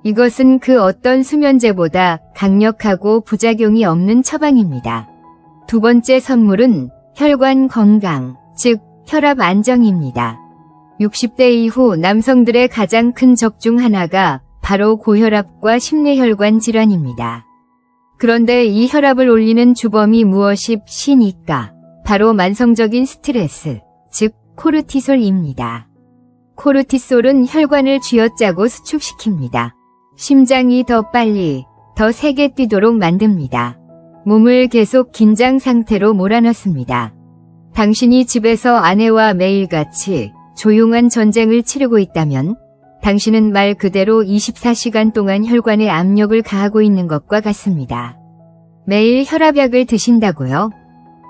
이것은 그 어떤 수면제보다 강력하고 부작용이 없는 처방입니다. 두 번째 선물은 혈관 건강, 즉 혈압 안정입니다. 60대 이후 남성들의 가장 큰 적 중 하나가 바로 고혈압과 심뇌혈관 질환입니다. 그런데 이 혈압을 올리는 주범이 무엇이니까? 바로 만성적인 스트레스, 즉 코르티솔입니다. 코르티솔은 혈관을 쥐어짜고 수축시킵니다. 심장이 더 빨리, 더 세게 뛰도록 만듭니다. 몸을 계속 긴장 상태로 몰아넣습니다. 당신이 집에서 아내와 매일같이 조용한 전쟁을 치르고 있다면 당신은 말 그대로 24시간 동안 혈관에 압력을 가하고 있는 것과 같습니다. 매일 혈압약을 드신다고요?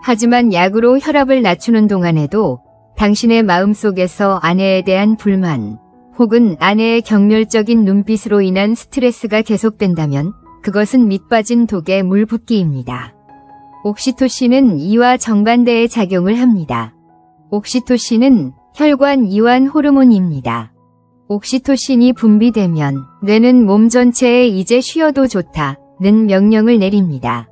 하지만 약으로 혈압을 낮추는 동안에도 당신의 마음속에서 아내에 대한 불만 혹은 아내의 경멸적인 눈빛으로 인한 스트레스가 계속된다면 그것은 밑빠진 독에 물 붓기입니다. 옥시토신은 이와 정반대의 작용을 합니다. 옥시토신은 혈관 이완 호르몬입니다. 옥시토신이 분비되면 뇌는 몸 전체에 이제 쉬어도 좋다는 명령을 내립니다.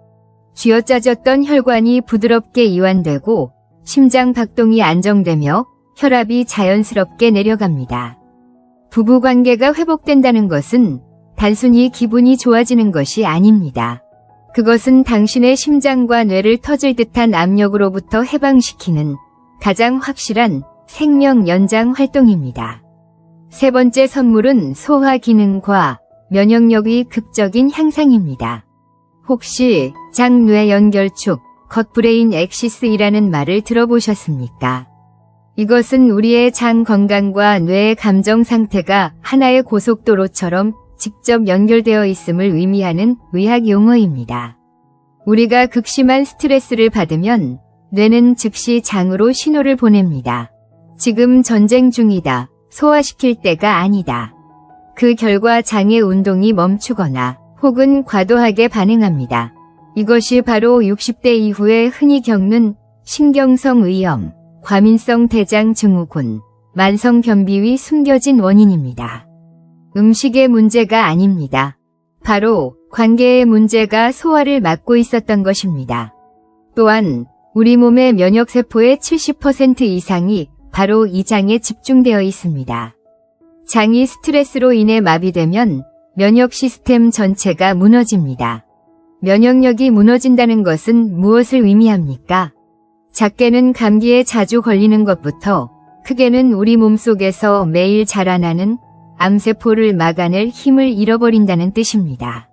쥐어짜졌던 혈관이 부드럽게 이완되고 심장 박동이 안정되며 혈압이 자연스럽게 내려갑니다. 부부관계가 회복된다는 것은 단순히 기분이 좋아지는 것이 아닙니다. 그것은 당신의 심장과 뇌를 터질 듯한 압력으로부터 해방시키는 가장 확실한 생명 연장 활동입니다. 세 번째 선물은 소화 기능과 면역력의 극적인 향상입니다. 혹시 장뇌 연결축, 겉브레인 엑시스이라는 말을 들어보셨습니까? 이것은 우리의 장 건강과 뇌의 감정 상태가 하나의 고속도로처럼 직접 연결되어 있음을 의미하는 의학 용어입니다. 우리가 극심한 스트레스를 받으면 뇌는 즉시 장으로 신호를 보냅니다. 지금 전쟁 중이다. 소화시킬 때가 아니다. 그 결과 장의 운동이 멈추거나 혹은 과도하게 반응합니다. 이것이 바로 60대 이후에 흔히 겪는 신경성 의염, 과민성 대장 증후군, 만성 변비의 숨겨진 원인입니다. 음식의 문제가 아닙니다. 바로 관계의 문제가 소화를 막고 있었던 것입니다. 또한 우리 몸의 면역세포의 70% 이상이 바로 이 장에 집중되어 있습니다. 장이 스트레스로 인해 마비되면 면역 시스템 전체가 무너집니다. 면역력이 무너진다는 것은 무엇을 의미합니까? 작게는 감기에 자주 걸리는 것부터 크게는 우리 몸속에서 매일 자라나는 암세포를 막아낼 힘을 잃어버린다는 뜻입니다.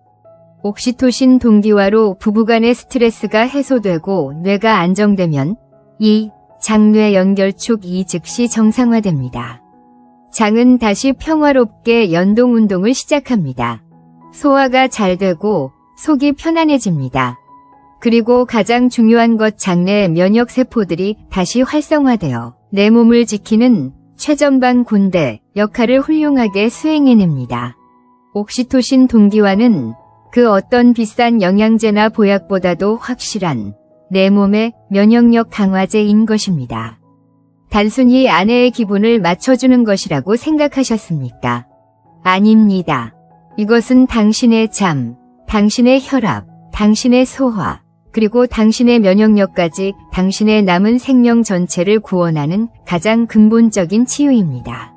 옥시토신 동기화로 부부간의 스트레스가 해소되고 뇌가 안정되면 이 장뇌 연결축이 즉시 정상화됩니다. 장은 다시 평화롭게 연동운동을 시작합니다. 소화가 잘 되고 속이 편안해집니다. 그리고 가장 중요한 것 장내 면역세포들이 다시 활성화되어 내 몸을 지키는 최전방 군대 역할을 훌륭하게 수행해냅니다. 옥시토신 동기화는 그 어떤 비싼 영양제나 보약보다도 확실한 내 몸의 면역력 강화제인 것입니다. 단순히 아내의 기분을 맞춰주는 것이라고 생각하셨습니까? 아닙니다. 이것은 당신의 잠, 당신의 혈압, 당신의 소화, 그리고 당신의 면역력까지 당신의 남은 생명 전체를 구원하는 가장 근본적인 치유입니다.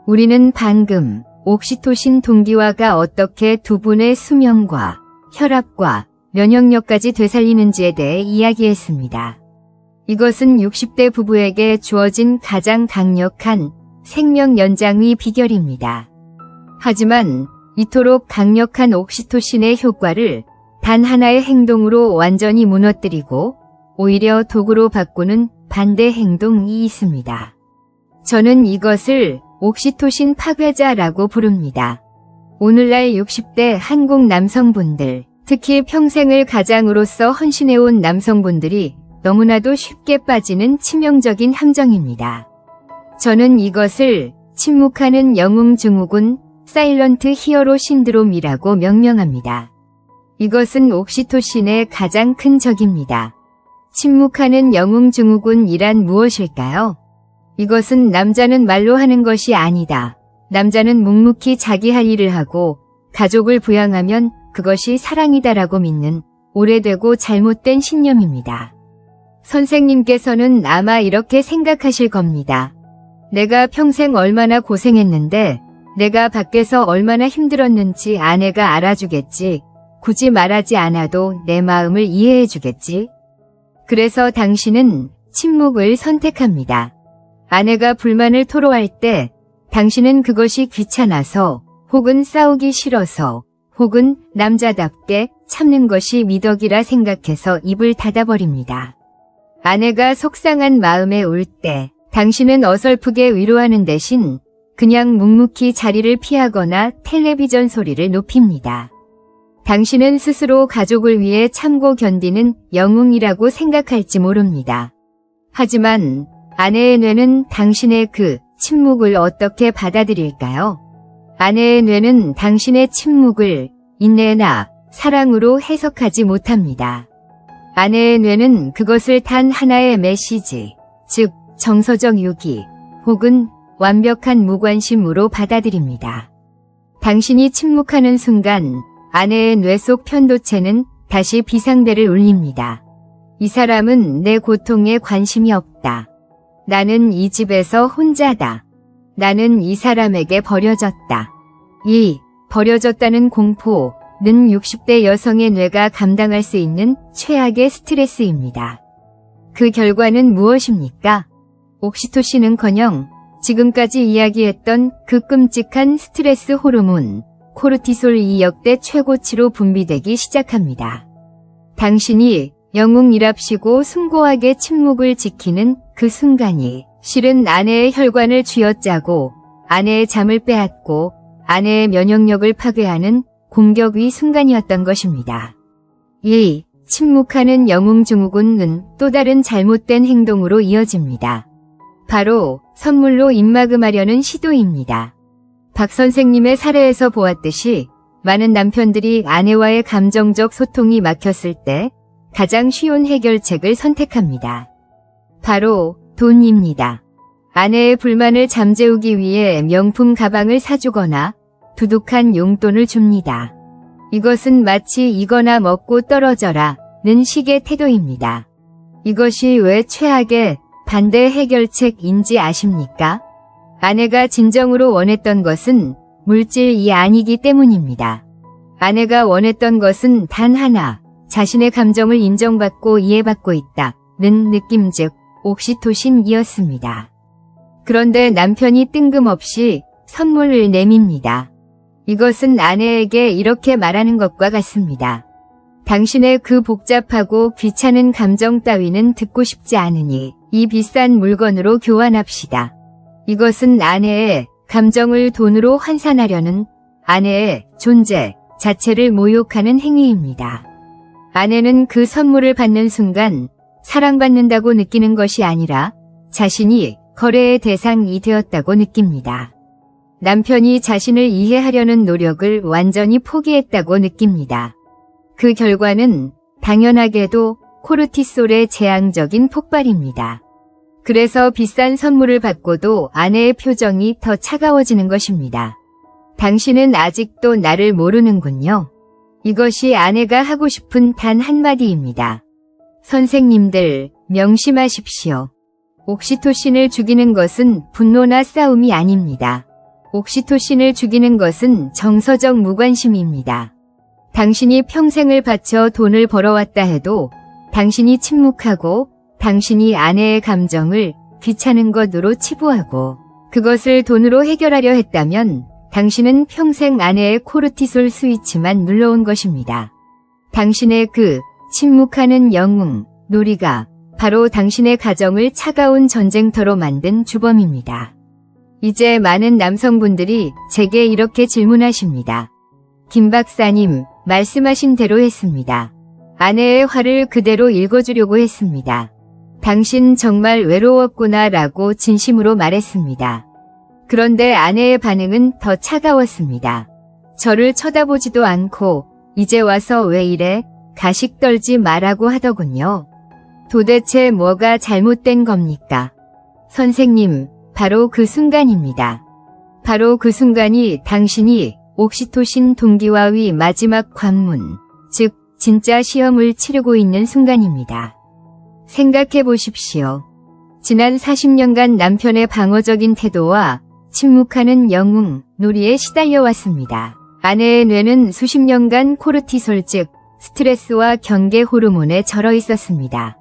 우리는 방금 옥시토신 동기화가 어떻게 두 분의 수명과 혈압과 면역력까지 되살리는지에 대해 이야기했습니다. 이것은 60대 부부에게 주어진 가장 강력한 생명 연장의 비결입니다. 하지만 이토록 강력한 옥시토신의 효과를 단 하나의 행동으로 완전히 무너뜨리고 오히려 도구로 바꾸는 반대 행동이 있습니다. 저는 이것을 옥시토신 파괴자라고 부릅니다. 오늘날 60대 한국 남성분들, 특히 평생을 가장으로서 헌신해온 남성분들이 너무나도 쉽게 빠지는 치명적인 함정입니다. 저는 이것을 침묵하는 영웅 증후군, 사일런트 히어로 신드롬이라고 명명합니다. 이것은 옥시토신의 가장 큰 적입니다. 침묵하는 영웅 증후군이란 무엇일까요? 이것은 남자는 말로 하는 것이 아니다. 남자는 묵묵히 자기 할 일을 하고 가족을 부양하면 그것이 사랑이다라고 믿는 오래되고 잘못된 신념입니다. 선생님께서는 아마 이렇게 생각하실 겁니다. 내가 평생 얼마나 고생했는데 내가 밖에서 얼마나 힘들었는지 아내가 알아주겠지. 굳이 말하지 않아도 내 마음을 이해해주겠지. 그래서 당신은 침묵을 선택합니다. 아내가 불만을 토로할 때 당신은 그것이 귀찮아서 혹은 싸우기 싫어서 혹은 남자답게 참는 것이 미덕이라 생각해서 입을 닫아버립니다. 아내가 속상한 마음에 울 때 당신은 어설프게 위로하는 대신 그냥 묵묵히 자리를 피하거나 텔레비전 소리를 높입니다. 당신은 스스로 가족을 위해 참고 견디는 영웅이라고 생각할지 모릅니다. 하지만 아내의 뇌는 당신의 그 침묵을 어떻게 받아들일까요? 아내의 뇌는 당신의 침묵을 인내나 사랑으로 해석하지 못합니다. 아내의 뇌는 그것을 단 하나의 메시지, 즉 정서적 유기 혹은 완벽한 무관심으로 받아들입니다. 당신이 침묵하는 순간 아내의 뇌 속 편도체는 다시 비상벨을 울립니다. 이 사람은 내 고통에 관심이 없다. 나는 이 집에서 혼자다. 나는 이 사람에게 버려졌다. 이 버려졌다는 공포는 60대 여성의 뇌가 감당할 수 있는 최악의 스트레스입니다. 그 결과는 무엇입니까? 옥시토신은커녕 지금까지 이야기했던 그 끔찍한 스트레스 호르몬 코르티솔이 역대 최고치로 분비되기 시작합니다. 당신이 영웅이랍시고 숭고하게 침묵을 지키는 그 순간이 실은 아내의 혈관을 쥐어짜고 아내의 잠을 빼앗고 아내의 면역력을 파괴하는 공격의 순간이었던 것입니다. 이 침묵하는 영웅 증후군은 또 다른 잘못된 행동으로 이어집니다. 바로 선물로 입막음하려는 시도입니다. 박 선생님의 사례에서 보았듯이 많은 남편들이 아내와의 감정적 소통이 막혔을 때 가장 쉬운 해결책을 선택합니다. 바로 돈입니다. 아내의 불만을 잠재우기 위해 명품 가방을 사주거나 두둑한 용돈을 줍니다. 이것은 마치 이거나 먹고 떨어져라는 식의 태도입니다. 이것이 왜 최악의 반대 해결책인지 아십니까? 아내가 진정으로 원했던 것은 물질이 아니기 때문입니다. 아내가 원했던 것은 단 하나, 자신의 감정을 인정받고 이해받고 있다는 느낌 즉 옥시토신이었습니다. 그런데 남편이 뜬금없이 선물을 내밉니다. 이것은 아내에게 이렇게 말하는 것과 같습니다. 당신의 그 복잡하고 귀찮은 감정 따위는 듣고 싶지 않으니 이 비싼 물건으로 교환합시다. 이것은 아내의 감정을 돈으로 환산하려는 아내의 존재 자체를 모욕하는 행위입니다. 아내는 그 선물을 받는 순간 사랑받는다고 느끼는 것이 아니라 자신이 거래의 대상이 되었다고 느낍니다. 남편이 자신을 이해하려는 노력을 완전히 포기했다고 느낍니다. 그 결과는 당연하게도 코르티솔의 재앙적인 폭발입니다. 그래서 비싼 선물을 받고도 아내의 표정이 더 차가워지는 것입니다. 당신은 아직도 나를 모르는군요. 이것이 아내가 하고 싶은 단 한마디입니다. 선생님들, 명심하십시오. 옥시토신을 죽이는 것은 분노나 싸움이 아닙니다. 옥시토신을 죽이는 것은 정서적 무관심입니다. 당신이 평생을 바쳐 돈을 벌어왔다 해도 당신이 침묵하고 당신이 아내의 감정을 귀찮은 것으로 치부하고 그것을 돈으로 해결하려 했다면 당신은 평생 아내의 코르티솔 스위치만 눌러온 것입니다. 당신의 그 침묵하는 영웅, 놀이가 바로 당신의 가정을 차가운 전쟁터로 만든 주범입니다. 이제 많은 남성분들이 제게 이렇게 질문하십니다. 김 박사님, 말씀하신 대로 했습니다. 아내의 화를 그대로 읽어주려고 했습니다. 당신 정말 외로웠구나 라고 진심으로 말했습니다. 그런데 아내의 반응은 더 차가웠습니다. 저를 쳐다보지도 않고 이제 와서 왜 이래? 가식 떨지 마라고 하더군요. 도대체 뭐가 잘못된 겁니까? 선생님, 바로 그 순간입니다. 바로 그 순간이 당신이 옥시토신 동기화의 마지막 관문, 즉 진짜 시험을 치르고 있는 순간입니다. 생각해 보십시오. 지난 40년간 남편의 방어적인 태도와 침묵하는 영웅, 놀이에 시달려왔습니다. 아내의 뇌는 수십 년간 코르티솔 즉 스트레스와 경계 호르몬에 절어 있었습니다.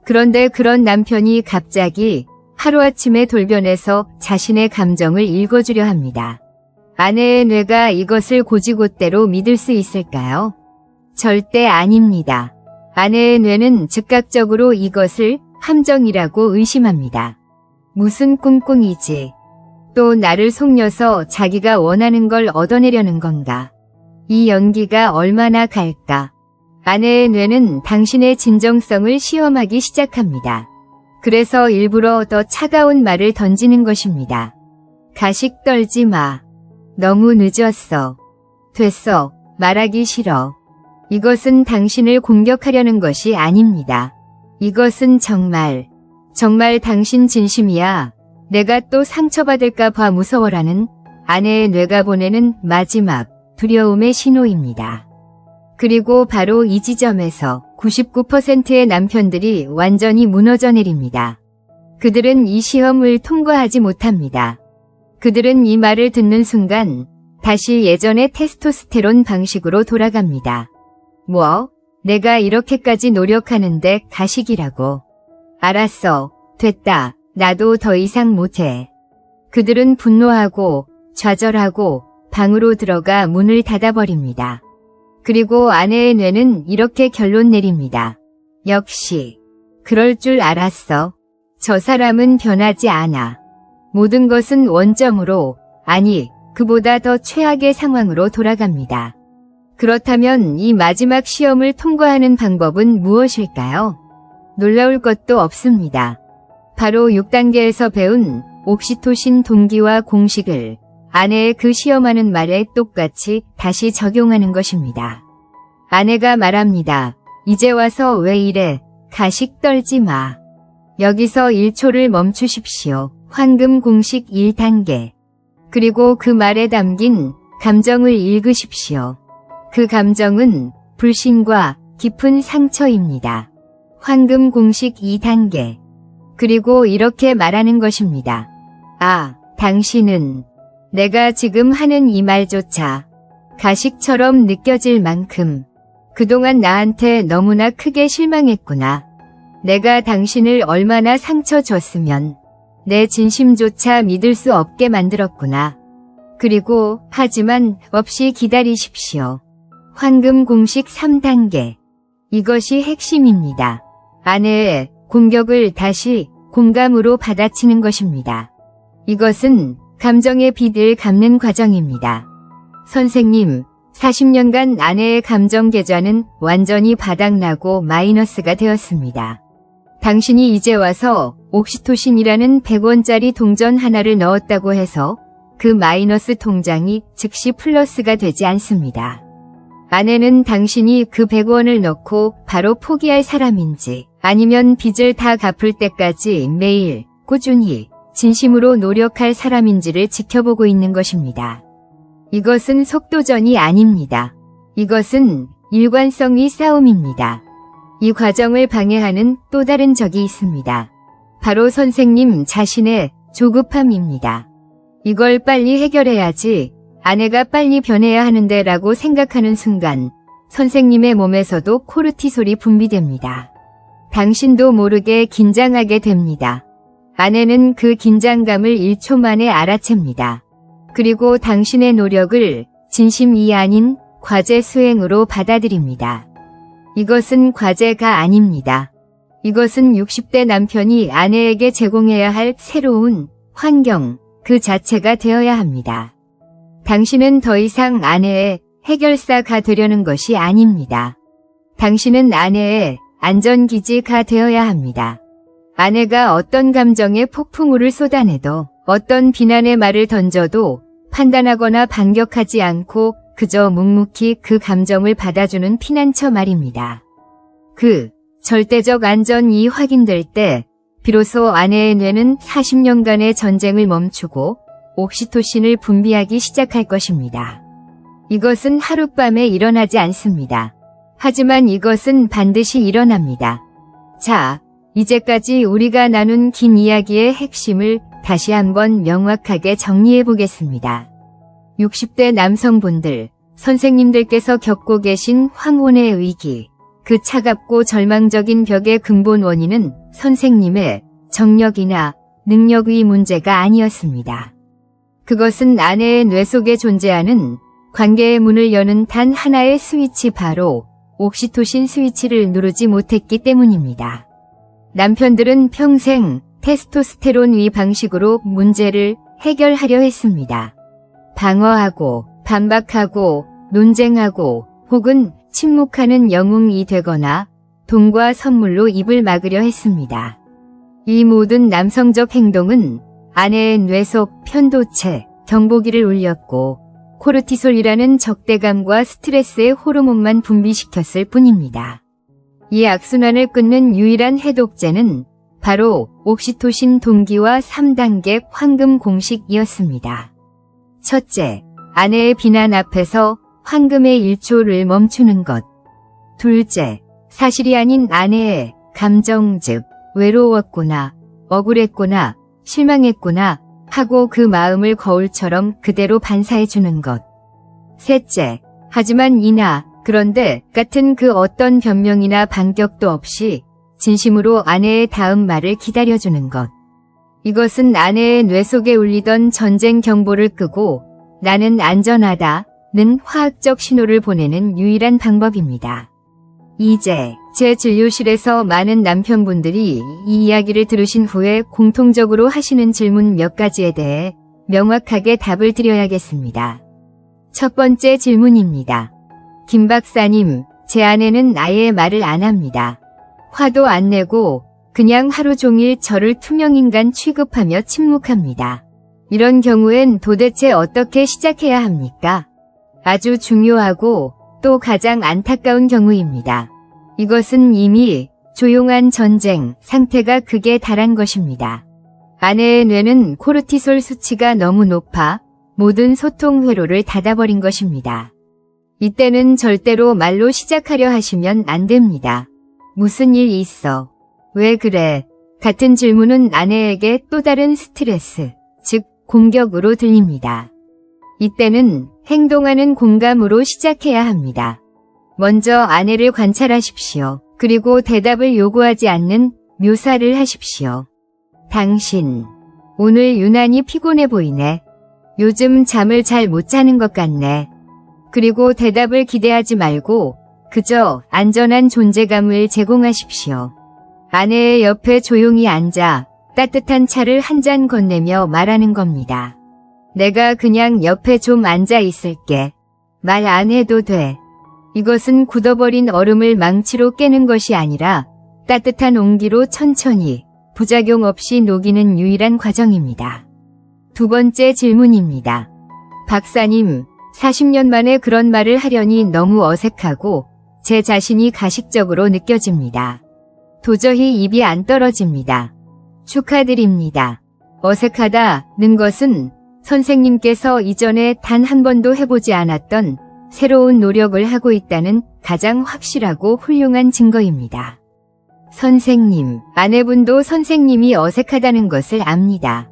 그런데 그런 남편이 갑자기 하루아침에 돌변해서 자신의 감정을 읽어주려 합니다. 아내의 뇌가 이것을 곧이곧대로 믿을 수 있을까요? 절대 아닙니다. 아내의 뇌는 즉각적으로 이것을 함정이라고 의심합니다. 무슨 꿍꿍이지. 또 나를 속여서 자기가 원하는 걸 얻어내려는 건가. 이 연기가 얼마나 갈까. 아내의 뇌는 당신의 진정성을 시험하기 시작합니다. 그래서 일부러 더 차가운 말을 던지는 것입니다. 가식 떨지 마. 너무 늦었어. 됐어. 말하기 싫어. 이것은 당신을 공격하려는 것이 아닙니다. 이것은 정말 당신 진심이야. 내가 또 상처받을까 봐 무서워라는 아내의 뇌가 보내는 마지막 두려움의 신호입니다. 그리고 바로 이 지점에서 99%의 남편들이 완전히 무너져 내립니다. 그들은 이 시험을 통과하지 못합니다. 그들은 이 말을 듣는 순간 다시 예전의 테스토스테론 방식으로 돌아갑니다. 뭐? 내가 이렇게까지 노력하는데 가식이라고. 알았어. 됐다. 나도 더 이상 못해. 그들은 분노하고 좌절하고 방으로 들어가 문을 닫아버립니다. 그리고 아내의 뇌는 이렇게 결론 내립니다. 역시. 그럴 줄 알았어. 저 사람은 변하지 않아. 모든 것은 원점으로, 아니, 그보다 더 최악의 상황으로 돌아갑니다. 그렇다면 이 마지막 시험을 통과하는 방법은 무엇일까요? 놀라울 것도 없습니다. 바로 6단계에서 배운 옥시토신 동기화 공식을 아내의 그 시험하는 말에 똑같이 다시 적용하는 것입니다. 아내가 말합니다. 이제 와서 왜 이래? 가식 떨지 마. 여기서 1초를 멈추십시오. 황금 공식 1단계. 그리고 그 말에 담긴 감정을 읽으십시오. 그 감정은 불신과 깊은 상처입니다. 황금 공식 2단계. 그리고 이렇게 말하는 것입니다. 아, 당신은 내가 지금 하는 이 말조차 가식처럼 느껴질 만큼 그동안 나한테 너무나 크게 실망했구나. 내가 당신을 얼마나 상처 줬으면 내 진심조차 믿을 수 없게 만들었구나. 그리고 하지만 없이 기다리십시오. 황금 공식 3단계. 이것이 핵심입니다. 아내의 공격을 다시 공감으로 받아치는 것입니다. 이것은 감정의 빚을 갚는 과정입니다. 선생님, 40년간 아내의 감정 계좌는 완전히 바닥나고 마이너스가 되었습니다. 당신이 이제 와서 옥시토신이라는 100원짜리 동전 하나를 넣었다고 해서 그 마이너스 통장이 즉시 플러스가 되지 않습니다. 아내는 당신이 그 100원을 넣고 바로 포기할 사람인지 아니면 빚을 다 갚을 때까지 매일 꾸준히 진심으로 노력할 사람인지를 지켜보고 있는 것입니다. 이것은 속도전이 아닙니다. 이것은 일관성의 싸움입니다. 이 과정을 방해하는 또 다른 적이 있습니다. 바로 선생님 자신의 조급함입니다. 이걸 빨리 해결해야지, 아내가 빨리 변해야 하는데 라고 생각하는 순간 선생님의 몸에서도 코르티솔이 분비됩니다. 당신도 모르게 긴장하게 됩니다. 아내는 그 긴장감을 1초 만에 알아챕니다. 그리고 당신의 노력을 진심이 아닌 과제 수행으로 받아들입니다. 이것은 과제가 아닙니다. 이것은 60대 남편이 아내에게 제공해야 할 새로운 환경 그 자체가 되어야 합니다. 당신은 더 이상 아내의 해결사가 되려는 것이 아닙니다. 당신은 아내의 안전기지가 되어야 합니다. 아내가 어떤 감정의 폭풍우를 쏟아내도 어떤 비난의 말을 던져도 판단하거나 반격하지 않고 그저 묵묵히 그 감정을 받아주는 피난처 말입니다. 그 절대적 안전이 확인될 때 비로소 아내의 뇌는 40년간의 전쟁을 멈추고 옥시토신을 분비하기 시작할 것입니다. 이것은 하룻밤에 일어나지 않습니다. 하지만 이것은 반드시 일어납니다. 자, 이제까지 우리가 나눈 긴 이야기의 핵심을 다시 한번 명확하게 정리해 보겠습니다. 60대 남성분들, 선생님들께서 겪고 계신 황혼의 위기, 그 차갑고 절망적인 벽의 근본 원인은 선생님의 정력이나 능력의 문제가 아니었습니다. 그것은 아내의 뇌 속에 존재하는 관계의 문을 여는 단 하나의 스위치, 바로 옥시토신 스위치를 누르지 못했기 때문입니다. 남편들은 평생 테스토스테론 위 방식으로 문제를 해결하려 했습니다. 방어하고 반박하고 논쟁하고 혹은 침묵하는 영웅이 되거나 돈과 선물로 입을 막으려 했습니다. 이 모든 남성적 행동은 아내의 뇌 속 편도체, 경보기를 울렸고 코르티솔이라는 적대감과 스트레스의 호르몬만 분비시켰을 뿐입니다. 이 악순환을 끊는 유일한 해독제는 바로 옥시토신 동기화 3단계 황금 공식이었습니다. 첫째, 아내의 비난 앞에서 황금의 1초를 멈추는 것. 둘째, 사실이 아닌 아내의 감정, 즉 외로웠구나, 억울했구나, 실망했구나 하고 그 마음을 거울처럼 그대로 반사해주는 것. 셋째, 하지만 이나 그런데 같은 그 어떤 변명이나 반격도 없이 진심으로 아내의 다음 말을 기다려주는 것. 이것은 아내의 뇌 속에 울리던 전쟁 경보를 끄고 나는 안전하다는 화학적 신호를 보내는 유일한 방법입니다. 이제 제 진료실에서 많은 남편분들이 이 이야기를 들으신 후에 공통적으로 하시는 질문 몇 가지에 대해 명확하게 답을 드려야겠습니다. 첫 번째 질문입니다. 김 박사님, 제 아내는 아예 말을 안 합니다. 화도 안 내고 그냥 하루 종일 저를 투명인간 취급하며 침묵합니다. 이런 경우엔 도대체 어떻게 시작해야 합니까? 아주 중요하고 또 가장 안타까운 경우입니다. 이것은 이미 조용한 전쟁 상태가 극에 달한 것입니다. 아내의 뇌는 코르티솔 수치가 너무 높아 모든 소통 회로를 닫아버린 것입니다. 이때는 절대로 말로 시작하려 하시면 안 됩니다. 무슨 일 있어? 왜 그래? 같은 질문은 아내에게 또 다른 스트레스, 즉 공격으로 들립니다. 이때는 행동하는 공감으로 시작해야 합니다. 먼저 아내를 관찰하십시오. 그리고 대답을 요구하지 않는 묘사를 하십시오. 당신, 오늘 유난히 피곤해 보이네. 요즘 잠을 잘 못 자는 것 같네. 그리고 대답을 기대하지 말고 그저 안전한 존재감을 제공하십시오. 아내의 옆에 조용히 앉아 따뜻한 차를 한 잔 건네며 말하는 겁니다. 내가 그냥 옆에 좀 앉아 있을게. 말 안 해도 돼. 이것은 굳어버린 얼음을 망치로 깨는 것이 아니라 따뜻한 온기로 천천히 부작용 없이 녹이는 유일한 과정입니다. 두 번째 질문입니다. 박사님, 40년 만에 그런 말을 하려니 너무 어색하고 제 자신이 가식적으로 느껴집니다. 도저히 입이 안 떨어집니다. 축하드립니다. 어색하다는 것은 선생님께서 이전에 단 한 번도 해보지 않았던 새로운 노력을 하고 있다는 가장 확실하고 훌륭한 증거입니다. 선생님, 아내분도 선생님이 어색하다는 것을 압니다.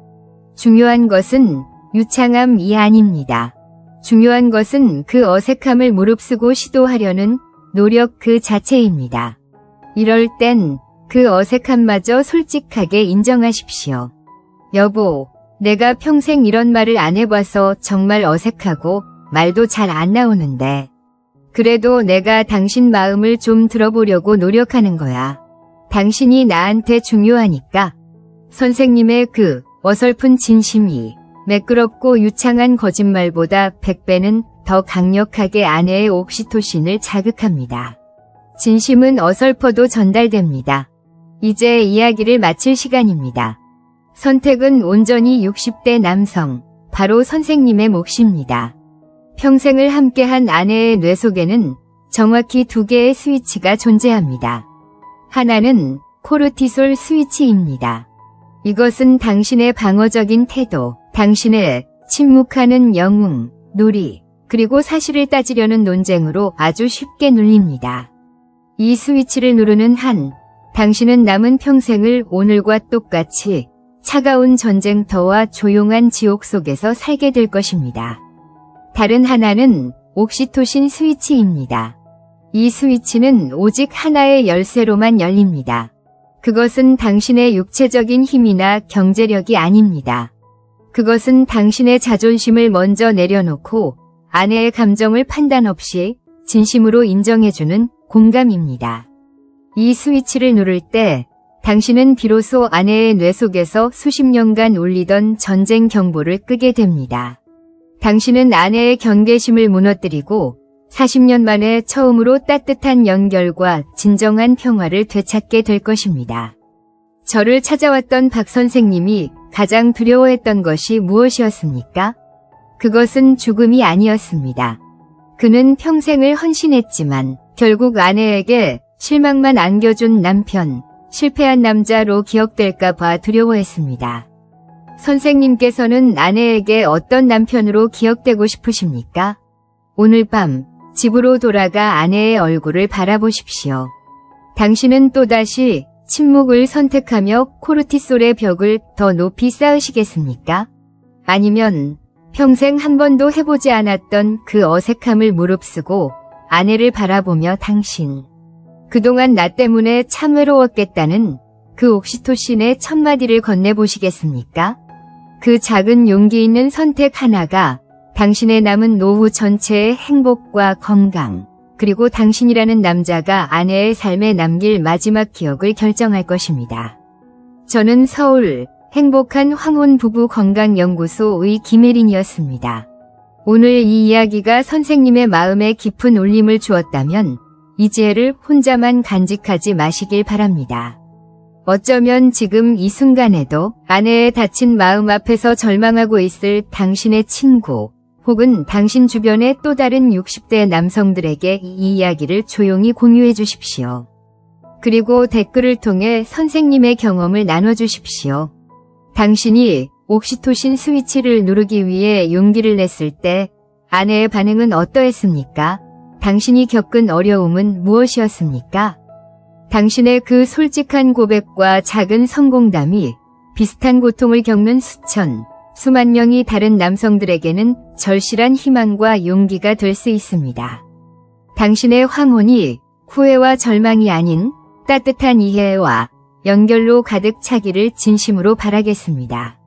중요한 것은 유창함이 아닙니다. 중요한 것은 그 어색함을 무릅쓰고 시도하려는 노력 그 자체입니다. 이럴 땐 그 어색함마저 솔직하게 인정하십시오. 여보, 내가 평생 이런 말을 안 해봐서 정말 어색하고 말도 잘 안 나오는데. 그래도 내가 당신 마음을 좀 들어보려고 노력하는 거야. 당신이 나한테 중요하니까. 선생님의 그 어설픈 진심이 매끄럽고 유창한 거짓말보다 100배는 더 강력하게 아내의 옥시토신을 자극합니다. 진심은 어설퍼도 전달됩니다. 이제 이야기를 마칠 시간입니다. 선택은 온전히 60대 남성, 바로 선생님의 몫입니다. 평생을 함께한 아내의 뇌 속에는 정확히 두 개의 스위치가 존재합니다. 하나는 코르티솔 스위치입니다. 이것은 당신의 방어적인 태도, 당신의 침묵하는 영웅, 놀이, 그리고 사실을 따지려는 논쟁으로 아주 쉽게 눌립니다. 이 스위치를 누르는 한, 당신은 남은 평생을 오늘과 똑같이 차가운 전쟁터와 조용한 지옥 속에서 살게 될 것입니다. 다른 하나는 옥시토신 스위치입니다. 이 스위치는 오직 하나의 열쇠로만 열립니다. 그것은 당신의 육체적인 힘이나 경제력이 아닙니다. 그것은 당신의 자존심을 먼저 내려놓고 아내의 감정을 판단 없이 진심으로 인정해주는 공감입니다. 이 스위치를 누를 때 당신은 비로소 아내의 뇌 속에서 수십 년간 울리던 전쟁 경보를 끄게 됩니다. 당신은 아내의 경계심을 무너뜨리고 40년 만에 처음으로 따뜻한 연결과 진정한 평화를 되찾게 될 것입니다. 저를 찾아왔던 박 선생님이 가장 두려워했던 것이 무엇이었습니까? 그것은 죽음이 아니었습니다. 그는 평생을 헌신했지만 결국 아내에게 실망만 안겨준 남편, 실패한 남자로 기억될까 봐 두려워했습니다. 선생님께서는 아내에게 어떤 남편으로 기억되고 싶으십니까? 오늘 밤 집으로 돌아가 아내의 얼굴을 바라보십시오. 당신은 또다시 침묵을 선택하며 코르티솔의 벽을 더 높이 쌓으시겠습니까? 아니면 평생 한 번도 해보지 않았던 그 어색함을 무릅쓰고 아내를 바라보며 당신, 그동안 나 때문에 참 외로웠겠다는 그 옥시토신의 첫마디를 건네보시겠습니까? 그 작은 용기 있는 선택 하나가 당신의 남은 노후 전체의 행복과 건강, 그리고 당신이라는 남자가 아내의 삶에 남길 마지막 기억을 결정할 것입니다. 저는 서울 행복한 황혼 부부 건강연구소의 김혜린이었습니다. 오늘 이 이야기가 선생님의 마음에 깊은 울림을 주었다면 이 지혜를 혼자만 간직하지 마시길 바랍니다. 어쩌면 지금 이 순간에도 아내의 다친 마음 앞에서 절망하고 있을 당신의 친구 혹은 당신 주변의 또 다른 60대 남성들에게 이 이야기를 조용히 공유해 주십시오. 그리고 댓글을 통해 선생님의 경험을 나눠주십시오. 당신이 옥시토신 스위치를 누르기 위해 용기를 냈을 때 아내의 반응은 어떠했습니까? 당신이 겪은 어려움은 무엇이었습니까? 당신의 그 솔직한 고백과 작은 성공담이 비슷한 고통을 겪는 수만 명이 다른 남성들에게는 절실한 희망과 용기가 될 수 있습니다. 당신의 황혼이 후회와 절망이 아닌 따뜻한 이해와 연결로 가득 차기를 진심으로 바라겠습니다.